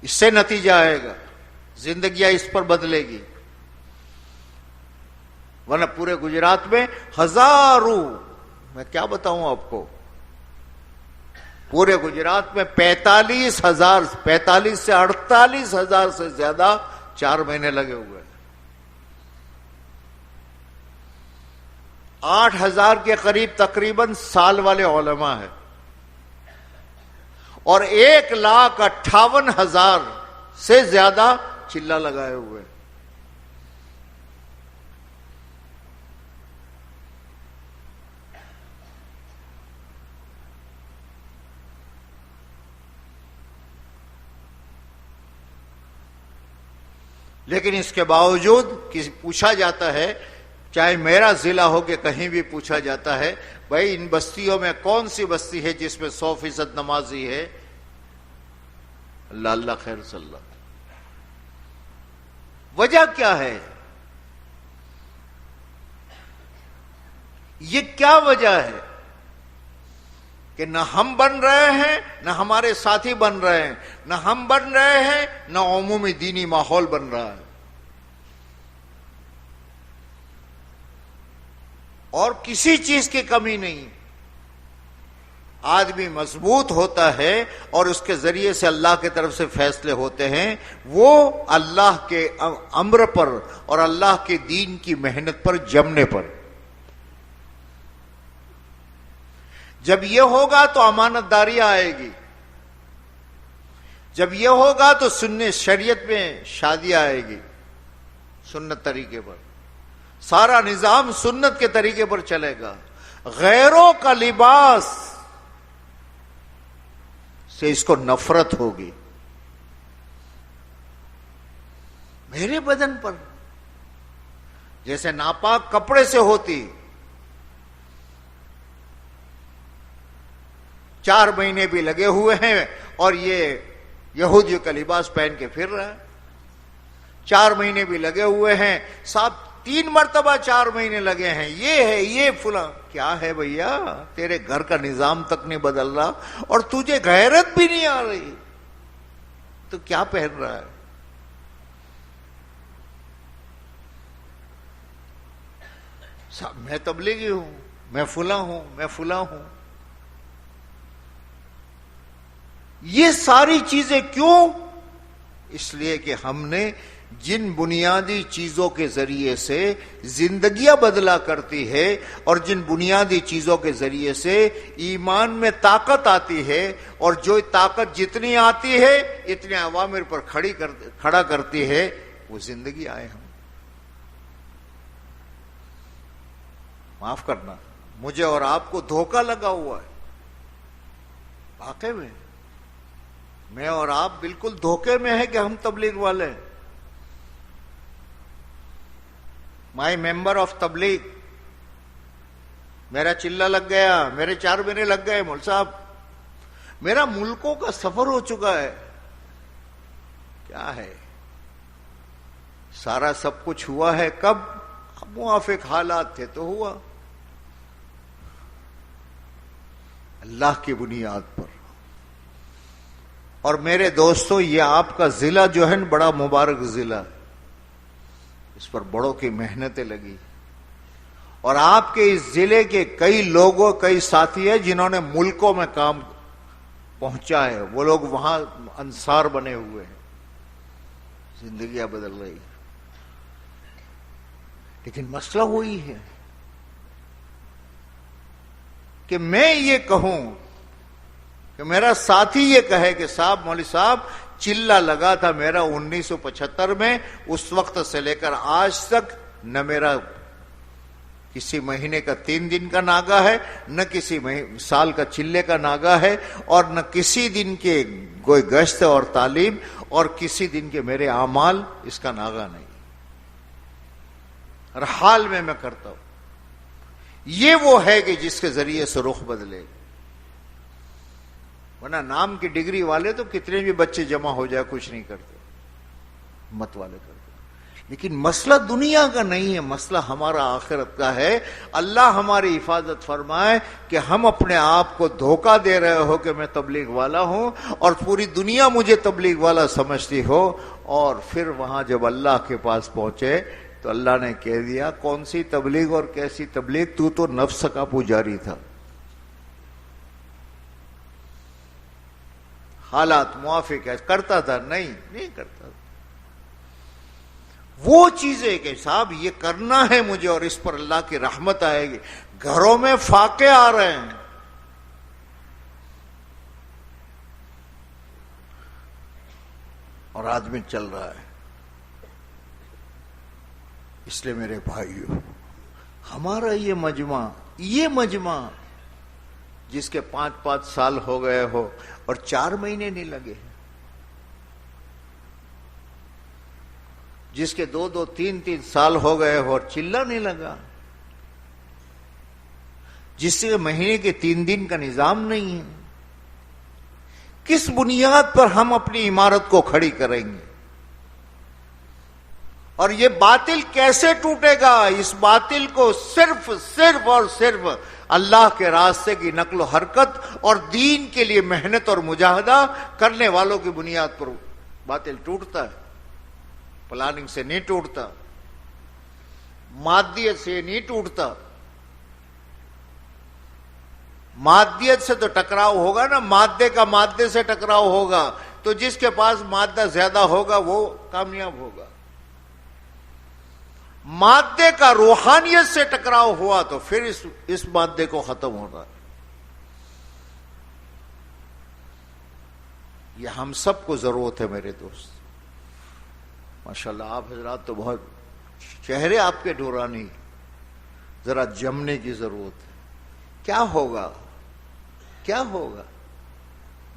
اس سے نتیجہ آئے گا، زندگیاں اس پر بدلے گی۔ ورنہ پورے گجرات میں ہزاروں، میں کیا بتاؤں آپ کو، پورے گجرات میں 45 سے 48 ہزار سے زیادہ 4 مہینے لگے ہوئے، 8,000 کے قریب تقریباً سال والے علماء ہیں، اور 1,58,000 سے زیادہ چلہ لگائے ہوئے۔ لیکن اس کے باوجود پوچھا جاتا ہے، چاہے میرا ضلع ہو کہ کہیں بھی پوچھا جاتا ہے، بھائی ان بستیوں میں کون سی بستی ہے جس میں 100% نمازی ہے؟ اللہ اللہ خیر صلی اللہ۔ وجہ کیا ہے؟ یہ کیا وجہ ہے کہ نہ ہم بن رہے ہیں، نہ ہمارے ساتھی بن رہے ہیں، نہ ہم بن رہے ہیں، نہ عمومی دینی ماحول بن رہا ہے، اور کسی چیز کی کمی نہیں۔ آدمی مضبوط ہوتا ہے اور اس کے ذریعے سے اللہ کی طرف سے فیصلے ہوتے ہیں، وہ اللہ کے امر پر اور اللہ کے دین کی محنت پر جمنے پر۔ جب یہ ہوگا تو امانت داری آئے گی، جب یہ ہوگا تو سنت شریعت میں شادی آئے گی، سنت طریقے پر، سارا نظام سنت کے طریقے پر چلے گا۔ غیروں کا لباس سے اس کو نفرت ہوگی، میرے بدن پر جیسے ناپاک کپڑے سے ہوتی۔ 4 مہینے بھی لگے ہوئے ہیں اور یہ یہودیوں کا لباس پہن کے پھر رہا ہے، 4 مہینے بھی لگے ہوئے ہیں، صاحب 3 مرتبہ 4 مہینے لگے ہیں، یہ ہے یہ فلاں۔ کیا ہے بھیا، تیرے گھر کا نظام تک نہیں بدل رہا اور تجھے غیرت بھی نہیں آ رہی تو کیا پہن رہا ہے؟ صاحب میں تبلیغی ہوں، میں فلاں ہوں، میں فلاں ہوں۔ یہ ساری چیزیں کیوں؟ اس لیے کہ ہم نے جن بنیادی چیزوں کے ذریعے سے زندگیاں بدلا کرتی ہے، اور جن بنیادی چیزوں کے ذریعے سے ایمان میں طاقت آتی ہے، اور جو طاقت جتنی آتی ہے اتنے عوامر پر کھڑا کرتی ہے، وہ زندگی آئے ہم. معاف کرنا، مجھے اور آپ کو دھوکہ لگا ہوا ہے. واقعی میں اور آپ بالکل دھوکے میں ہیں کہ ہم تبلیغ والے ہیں. مائی ممبر آف تبلیغ، میرا چلہ لگ گیا، میرے 4 مہینے لگ گئے. مول صاحب میرا ملکوں کا سفر ہو چکا ہے. کیا ہے سارا سب کچھ ہوا ہے کب؟ موافق حالات تھے تو ہوا. اللہ کی بنیاد پر. اور میرے دوستوں، یہ آپ کا ضلع جو ہے نا بڑا مبارک ضلع، اس پر بڑوں کی محنتیں لگی. اور آپ کے اس ضلع کے کئی لوگوں، کئی ساتھی ہیں جنہوں نے ملکوں میں کام پہنچا ہے. وہ لوگ وہاں انصار بنے ہوئے ہیں. زندگیاں بدل رہی. لیکن مسئلہ وہی ہے کہ میں یہ کہوں کہ میرا ساتھی یہ کہے کہ صاحب مولوی صاحب چلہ لگا تھا میرا 1975 میں، اس وقت سے لے کر آج تک نہ میرا کسی مہینے کا 3 دن کا ناگا ہے، نہ کسی سال کا چلے کا ناگا ہے، اور نہ کسی دن کے کوئی گشت اور تعلیم اور کسی دن کے میرے اعمال، اس کا ناگا نہیں. ہر حال میں کرتا ہوں. یہ وہ ہے کہ جس کے ذریعے سے رخ بدلے. ورنہ نام کی ڈگری والے تو کتنے بھی بچے جمع ہو جائے کچھ نہیں کرتے، مت والے کرتے. لیکن مسئلہ دنیا کا نہیں ہے، مسئلہ ہمارا آخرت کا ہے. اللہ ہماری حفاظت فرمائے کہ ہم اپنے آپ کو دھوکہ دے رہے ہو کہ میں تبلیغ والا ہوں اور پوری دنیا مجھے تبلیغ والا سمجھتی ہو، اور پھر وہاں جب اللہ کے پاس پہنچے تو اللہ نے کہہ دیا کون سی تبلیغ اور کیسی تبلیغ، تو نفس کا پجاری تھا. حالات موافق ہے، کرتا تھا؟ نہیں کرتا. وہ چیزیں کہ صاحب یہ کرنا ہے مجھے اور اس پر اللہ کی رحمت آئے گی. گھروں میں فاقے آ رہے ہیں، اور آدمی چل رہا ہے. اس لیے میرے بھائیو، ہمارا یہ مجمع جس کے 5 سال ہو گئے ہو اور 4 مہینے نہیں لگے، جس کے 2 3 سال ہو گئے ہو اور چلہ نہیں لگا، جس کے مہینے کے 3 دن کا نظام نہیں ہے، کس بنیاد پر ہم اپنی عمارت کو کھڑی کریں گے؟ اور یہ باطل کیسے ٹوٹے گا؟ اس باطل کو صرف اور صرف اللہ کے راستے کی نقل و حرکت اور دین کے لیے محنت اور مجاہدہ کرنے والوں کی بنیاد پر باطل ٹوٹتا ہے. پلاننگ سے نہیں ٹوٹتا، مادیت سے نہیں ٹوٹتا. مادیت سے تو ٹکراؤ ہوگا نا، مادے کا مادے سے ٹکراؤ ہوگا تو جس کے پاس مادہ زیادہ ہوگا وہ کامیاب ہوگا. مادے کا روحانیت سے ٹکراؤ ہوا تو پھر اس مادے کو ختم ہونا ہے. یہ ہم سب کو ضرورت ہے میرے دوست. ماشاءاللہ آپ حضرات تو بہت، چہرے آپ کے نورانی، ذرا جمنے کی ضرورت ہے. کیا ہوگا؟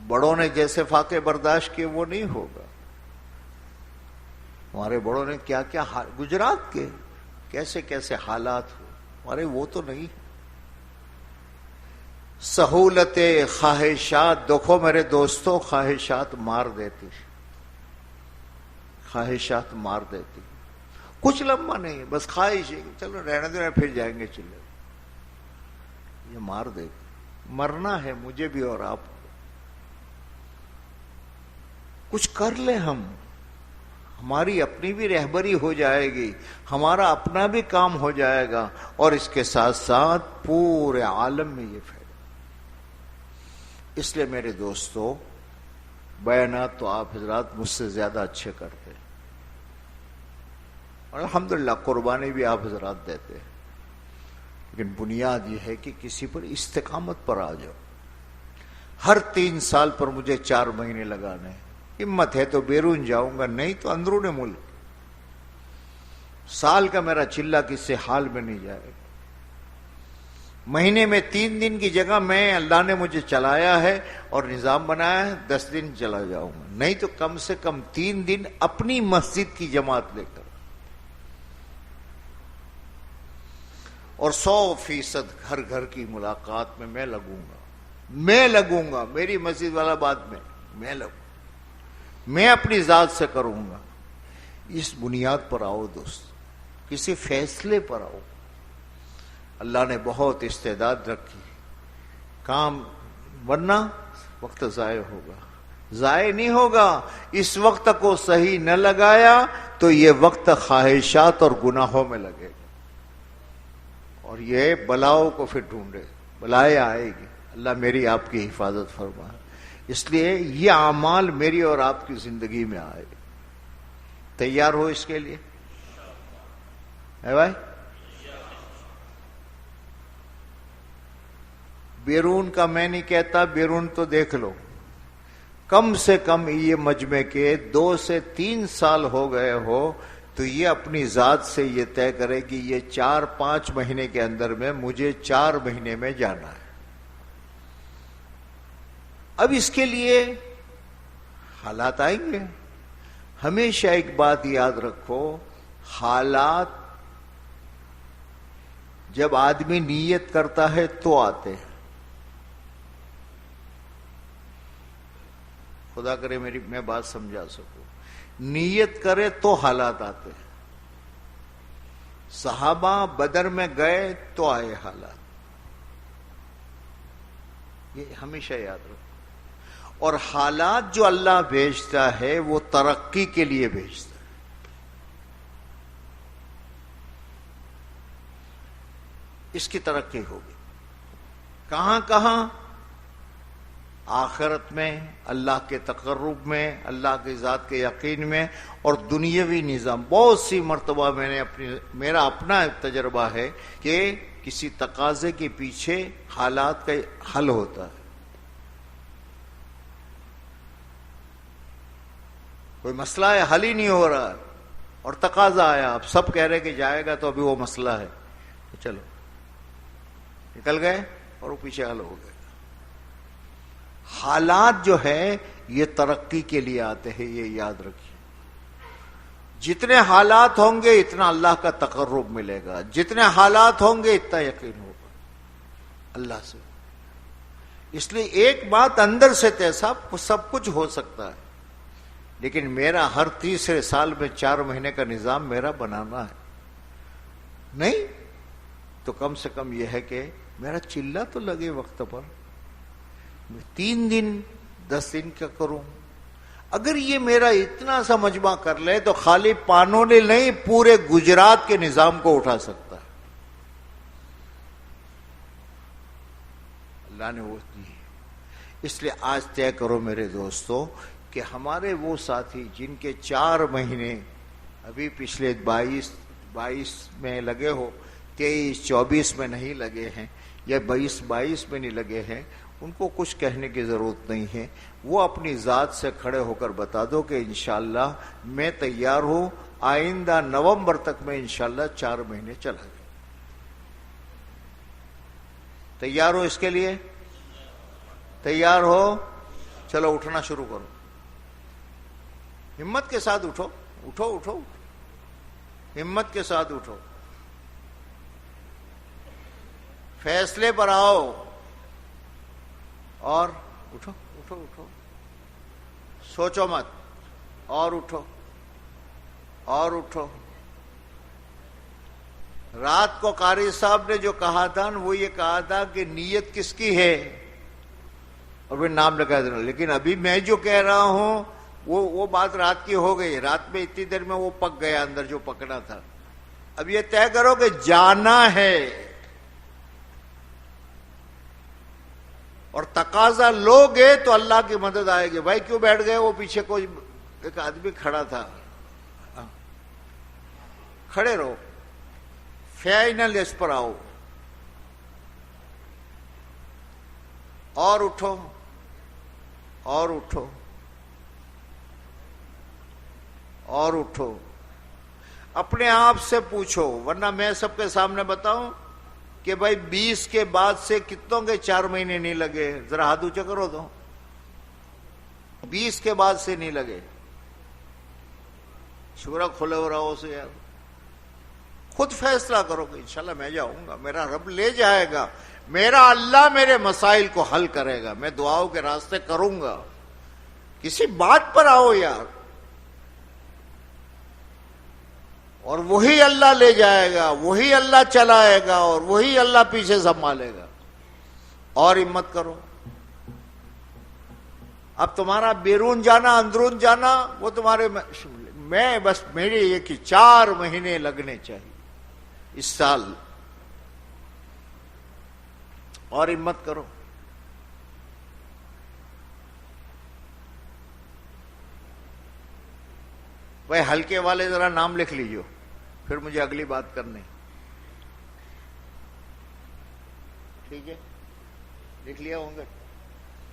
بڑوں نے جیسے فاقے برداشت کیے وہ نہیں ہوگا. ہمارے بڑوں نے کیا گجرات کے کیسے حالات ہو، ہمارے وہ تو نہیں. سہولت خواہشات، دیکھو میرے دوستوں، خواہشات مار دیتی. کچھ لمبا نہیں، بس خواہش ہے چلو رہنے دینا پھر جائیں گے چلے. یہ مار دے گی. مرنا ہے مجھے بھی اور آپ کو. کچھ کر لیں ہماری اپنی بھی رہبری ہو جائے گی، ہمارا اپنا بھی کام ہو جائے گا، اور اس کے ساتھ ساتھ پورے عالم میں یہ پھیلے. اس لیے میرے دوستو، بیانات تو آپ حضرات مجھ سے زیادہ اچھے کرتے، اور الحمدللہ قربانی بھی آپ حضرات دیتے ہیں. لیکن بنیاد یہ ہے کہ کسی پر استقامت پر آ جاؤ. ہر 3 سال پر مجھے 4 مہینے لگانے، ہمت ہے تو بیرون جاؤں گا، نہیں تو اندرون ملک. سال کا میرا چلہ کسی حال میں نہیں جائے گا. مہینے میں 3 دن کی جگہ میں اللہ نے مجھے چلایا ہے اور نظام بنایا ہے 10 دن چلا جاؤں گا, نہیں تو کم سے کم 3 دن اپنی مسجد کی جماعت لے کر, اور 100% گھر گھر کی ملاقات میں لگوں گا. میری مسجد والا بات میں لگوں, میں اپنی ذات سے کروں گا. اس بنیاد پر آؤ دوست, کسی فیصلے پر آؤ. اللہ نے بہت استعداد رکھی کام, ورنہ وقت ضائع ہوگا. ضائع نہیں ہوگا. اس وقت کو صحیح نہ لگایا تو یہ وقت خواہشات اور گناہوں میں لگے گا, اور یہ بلاؤں کو پھر ڈھونڈے, بلائیں آئے گی. اللہ میری آپ کی حفاظت فرمائے. اس لیے یہ اعمال میری اور آپ کی زندگی میں آئے. تیار ہو اس کے لیے؟ ہے بھائی؟ بیرون کا میں نہیں کہتا, بیرون تو دیکھ لو, کم سے کم یہ مجمع کے 2 سے 3 سال ہو گئے ہو تو یہ اپنی ذات سے یہ طے کرے کہ یہ 4-5 مہینے کے اندر میں مجھے 4 مہینے میں جانا ہے. اب اس کے لیے حالات آئیں گے. ہمیشہ ایک بات یاد رکھو, حالات جب آدمی نیت کرتا ہے تو آتے ہیں. خدا کرے میں بات سمجھا سکوں. نیت کرے تو حالات آتے ہیں. صحابہ بدر میں گئے تو آئے حالات. یہ ہمیشہ یاد رکھو. اور حالات جو اللہ بھیجتا ہے وہ ترقی کے لیے بھیجتا ہے. اس کی ترقی ہوگی کہاں کہاں؟ آخرت میں, اللہ کے تقرب میں, اللہ کی ذات کے یقین میں, اور دنیاوی نظام. بہت سی مرتبہ میرا اپنا تجربہ ہے کہ کسی تقاضے کے پیچھے حالات کا حل ہوتا ہے. کوئی مسئلہ ہے, حل ہی نہیں ہو رہا, اور تقاضا آیا, اب سب کہہ رہے کہ جائے گا تو ابھی وہ مسئلہ ہے, تو چلو نکل گئے اور وہ پیچھے حل ہو گئے. حالات جو ہے یہ ترقی کے لیے آتے ہیں, یہ یاد رکھیے. جتنے حالات ہوں گے اتنا اللہ کا تقرب ملے گا, جتنے حالات ہوں گے اتنا یقین ہوگا اللہ سے. اس لیے ایک بات اندر سے سب کچھ ہو سکتا ہے, لیکن میرا ہر 3 سال میں 4 مہینے کا نظام میرا بنانا ہے. نہیں تو کم سے کم یہ ہے کہ میرا چلہ تو لگے وقت پر. 3 دن 10 دن کا کروں. اگر یہ میرا اتنا سا مجمع کر لے تو خالی پانولی نہیں, پورے گجرات کے نظام کو اٹھا سکتا ہے. اللہ نے وہ دی. اس لیے آج طے کرو میرے دوستو کہ ہمارے وہ ساتھی جن کے 4 مہینے ابھی پچھلے 22 میں لگے ہو, 23-24 میں نہیں لگے ہیں, یا 22 میں نہیں لگے ہیں, ان کو کچھ کہنے کی ضرورت نہیں ہے. وہ اپنی ذات سے کھڑے ہو کر بتا دو کہ انشاءاللہ میں تیار ہوں, آئندہ نومبر تک میں انشاءاللہ 4 مہینے چلا جاؤں. تیار ہو اس کے لیے؟ تیار ہو؟ چلو اٹھنا شروع کرو. ہمت کے ساتھ اٹھو, اٹھو اٹھو, ہمت کے ساتھ اٹھو. فیصلے پر آؤ اور اٹھو اٹھو اٹھو. سوچو مت, اور اٹھو اور اٹھو. رات کو قاری صاحب نے جو کہا تھا وہ یہ کہا تھا کہ نیت کس کی ہے, اور پھر نام لگا دینا. لیکن ابھی میں جو کہہ رہا ہوں وہ بات رات کی ہو گئی. رات میں اتنی دیر میں وہ پک گیا اندر جو پکنا تھا. اب یہ طے کرو کہ جانا ہے, اور تقاضا لوگے تو اللہ کی مدد آئے گی. بھائی کیوں بیٹھ گئے؟ وہ پیچھے کوئی ایک آدمی کھڑا تھا. کھڑے رہو, فائنل اس پر آؤ, اور اٹھو اور اٹھو اور اٹھو. اپنے آپ سے پوچھو، ورنہ میں سب کے سامنے بتاؤں کہ بھائی 20 کے بعد سے کتنوں کے 4 مہینے نہیں لگے؟ ذرا ہاتھ اونچا کرو تو 20 کے بعد سے نہیں لگے. شورا کھلے ہو رہا ہو سے یار خود فیصلہ کرو کہ انشاءاللہ میں جاؤں گا، میرا رب لے جائے گا، میرا اللہ میرے مسائل کو حل کرے گا، میں دعاؤں کے راستے کروں گا. کسی بات پر آؤ یار، اور وہی اللہ لے جائے گا، وہی اللہ چلائے گا، اور وہی اللہ پیچھے سنبھالے گا. اور ہمت کرو. اب تمہارا بیرون جانا اندرون جانا وہ تمہارے میں بس میری یہ کہ 4 مہینے لگنے چاہیے اس سال. اور ہمت کرو. بھائی ہلکے والے ذرا نام لکھ لیجیے، پھر مجھے اگلی بات کرنی. ٹھیک ہے، لکھ لیا ہوں گے.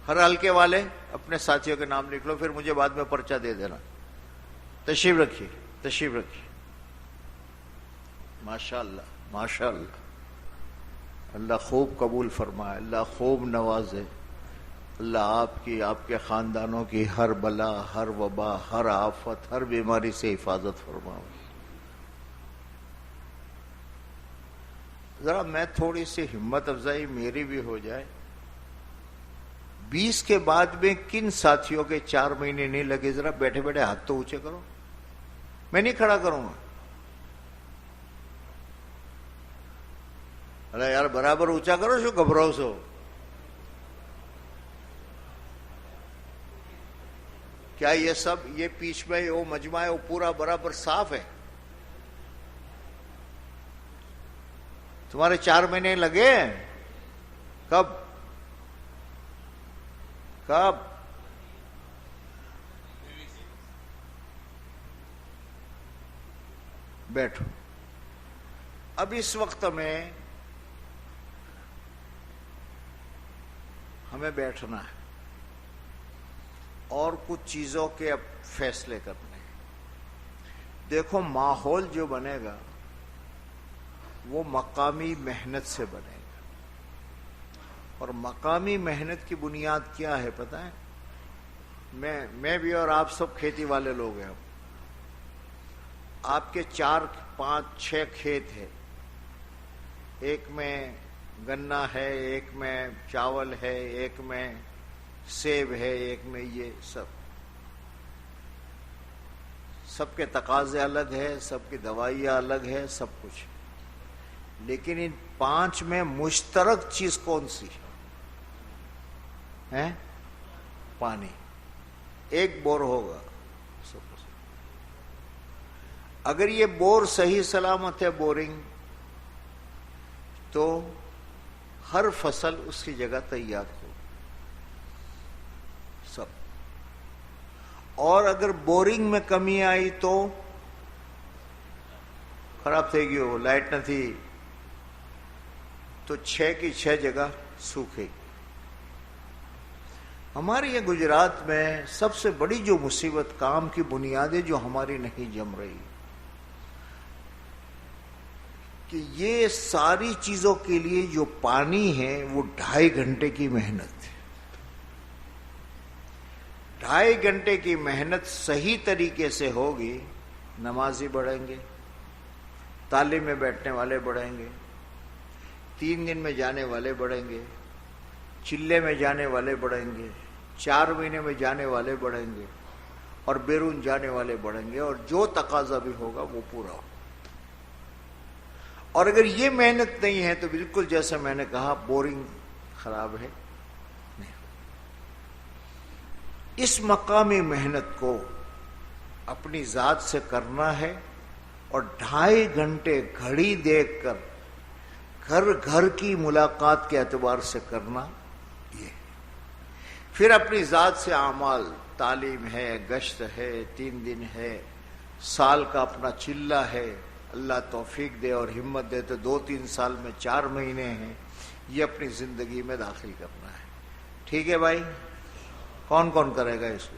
ہر ہلکے والے اپنے ساتھیوں کے نام لکھ لو، پھر مجھے بعد میں پرچہ دے دینا. تشریف رکھیے، تشریف رکھیے. ماشاء اللہ، ماشاء اللہ. اللہ خوب قبول فرمائے، اللہ خوب نوازے. اللہ آپ کی، آپ کے خاندانوں کی ہر بلا، ہر وبا، ہر آفت، ہر بیماری سے حفاظت فرمائے. ذرا میں تھوڑی سی ہمت افزائی میری بھی ہو جائے. 20 کے بعد میں کن ساتھیوں کے 4 مہینے نہیں لگے؟ ذرا بیٹھے بیٹھے ہاتھ تو اونچے کرو. میں نہیں کھڑا کروں گا. ارے یار برابر اونچا کرو، شو گھبراؤ سو. کیا یہ سب، یہ پیچھ میں وہ مجمع ہے وہ پورا برابر صاف ہے؟ تمہارے 4 مہینے لگے؟ کب کب؟ بیٹھو. اب اس وقت میں ہمیں بیٹھنا ہے اور کچھ چیزوں کے اب فیصلے کرنے ہیں. دیکھو ماحول جو بنے گا وہ مقامی محنت سے بنے گا، اور مقامی محنت کی بنیاد کیا ہے پتہ ہے؟ میں بھی اور آپ سب کھیتی والے لوگ ہیں. آپ کے 4 5 6 کھیت ہیں، ایک میں گنا ہے، ایک میں چاول ہے، ایک میں سیب ہے، ایک میں یہ سب کے تقاضے الگ ہے، سب کی دوائیاں الگ ہے، سب کچھ. لیکن ان 5 میں مشترک چیز کون سی ہے؟ پانی. ایک بور ہوگا. اگر یہ بور صحیح سلامت ہے، بورنگ، تو ہر فصل اس کی جگہ تیار ہو سب. اور اگر بورنگ میں کمی آئی تو خراب تھے گی، وہ لائٹ نہ تھی تو 6 کی 6 جگہ سوکھے گی. ہمارے یہ گجرات میں سب سے بڑی جو مصیبت، کام کی بنیادیں جو ہماری نہیں جم رہی، کہ یہ ساری چیزوں کے لیے جو پانی ہے وہ 2.5 گھنٹے کی محنت ہے. 2.5 گھنٹے کی محنت صحیح طریقے سے ہوگی، نمازی بڑھیں گے، تعلیم میں بیٹھنے والے بڑھیں گے، 3 دن میں جانے والے بڑھیں گے، چلے میں جانے والے بڑھیں گے، 4 مہینے میں جانے والے بڑھیں گے، اور بیرون جانے والے بڑھیں گے، اور جو تقاضا بھی ہوگا وہ پورا ہوگا. اور اگر یہ محنت نہیں ہے تو بالکل جیسے میں نے کہا بورنگ خراب ہے. اس مقامی محنت کو اپنی ذات سے کرنا ہے، اور 2.5 گھنٹے گھڑی دیکھ کر گھر گھر کی ملاقات کے اعتبار سے کرنا. یہ پھر اپنی ذات سے اعمال، تعلیم ہے، گشت ہے، 3 دن ہے، سال کا اپنا چلہ ہے، اللہ توفیق دے اور ہمت دے تو 2-3 سال میں 4 مہینے ہیں، یہ اپنی زندگی میں داخل کرنا ہے. ٹھیک ہے بھائی؟ کون کون کرے گا اس کو؟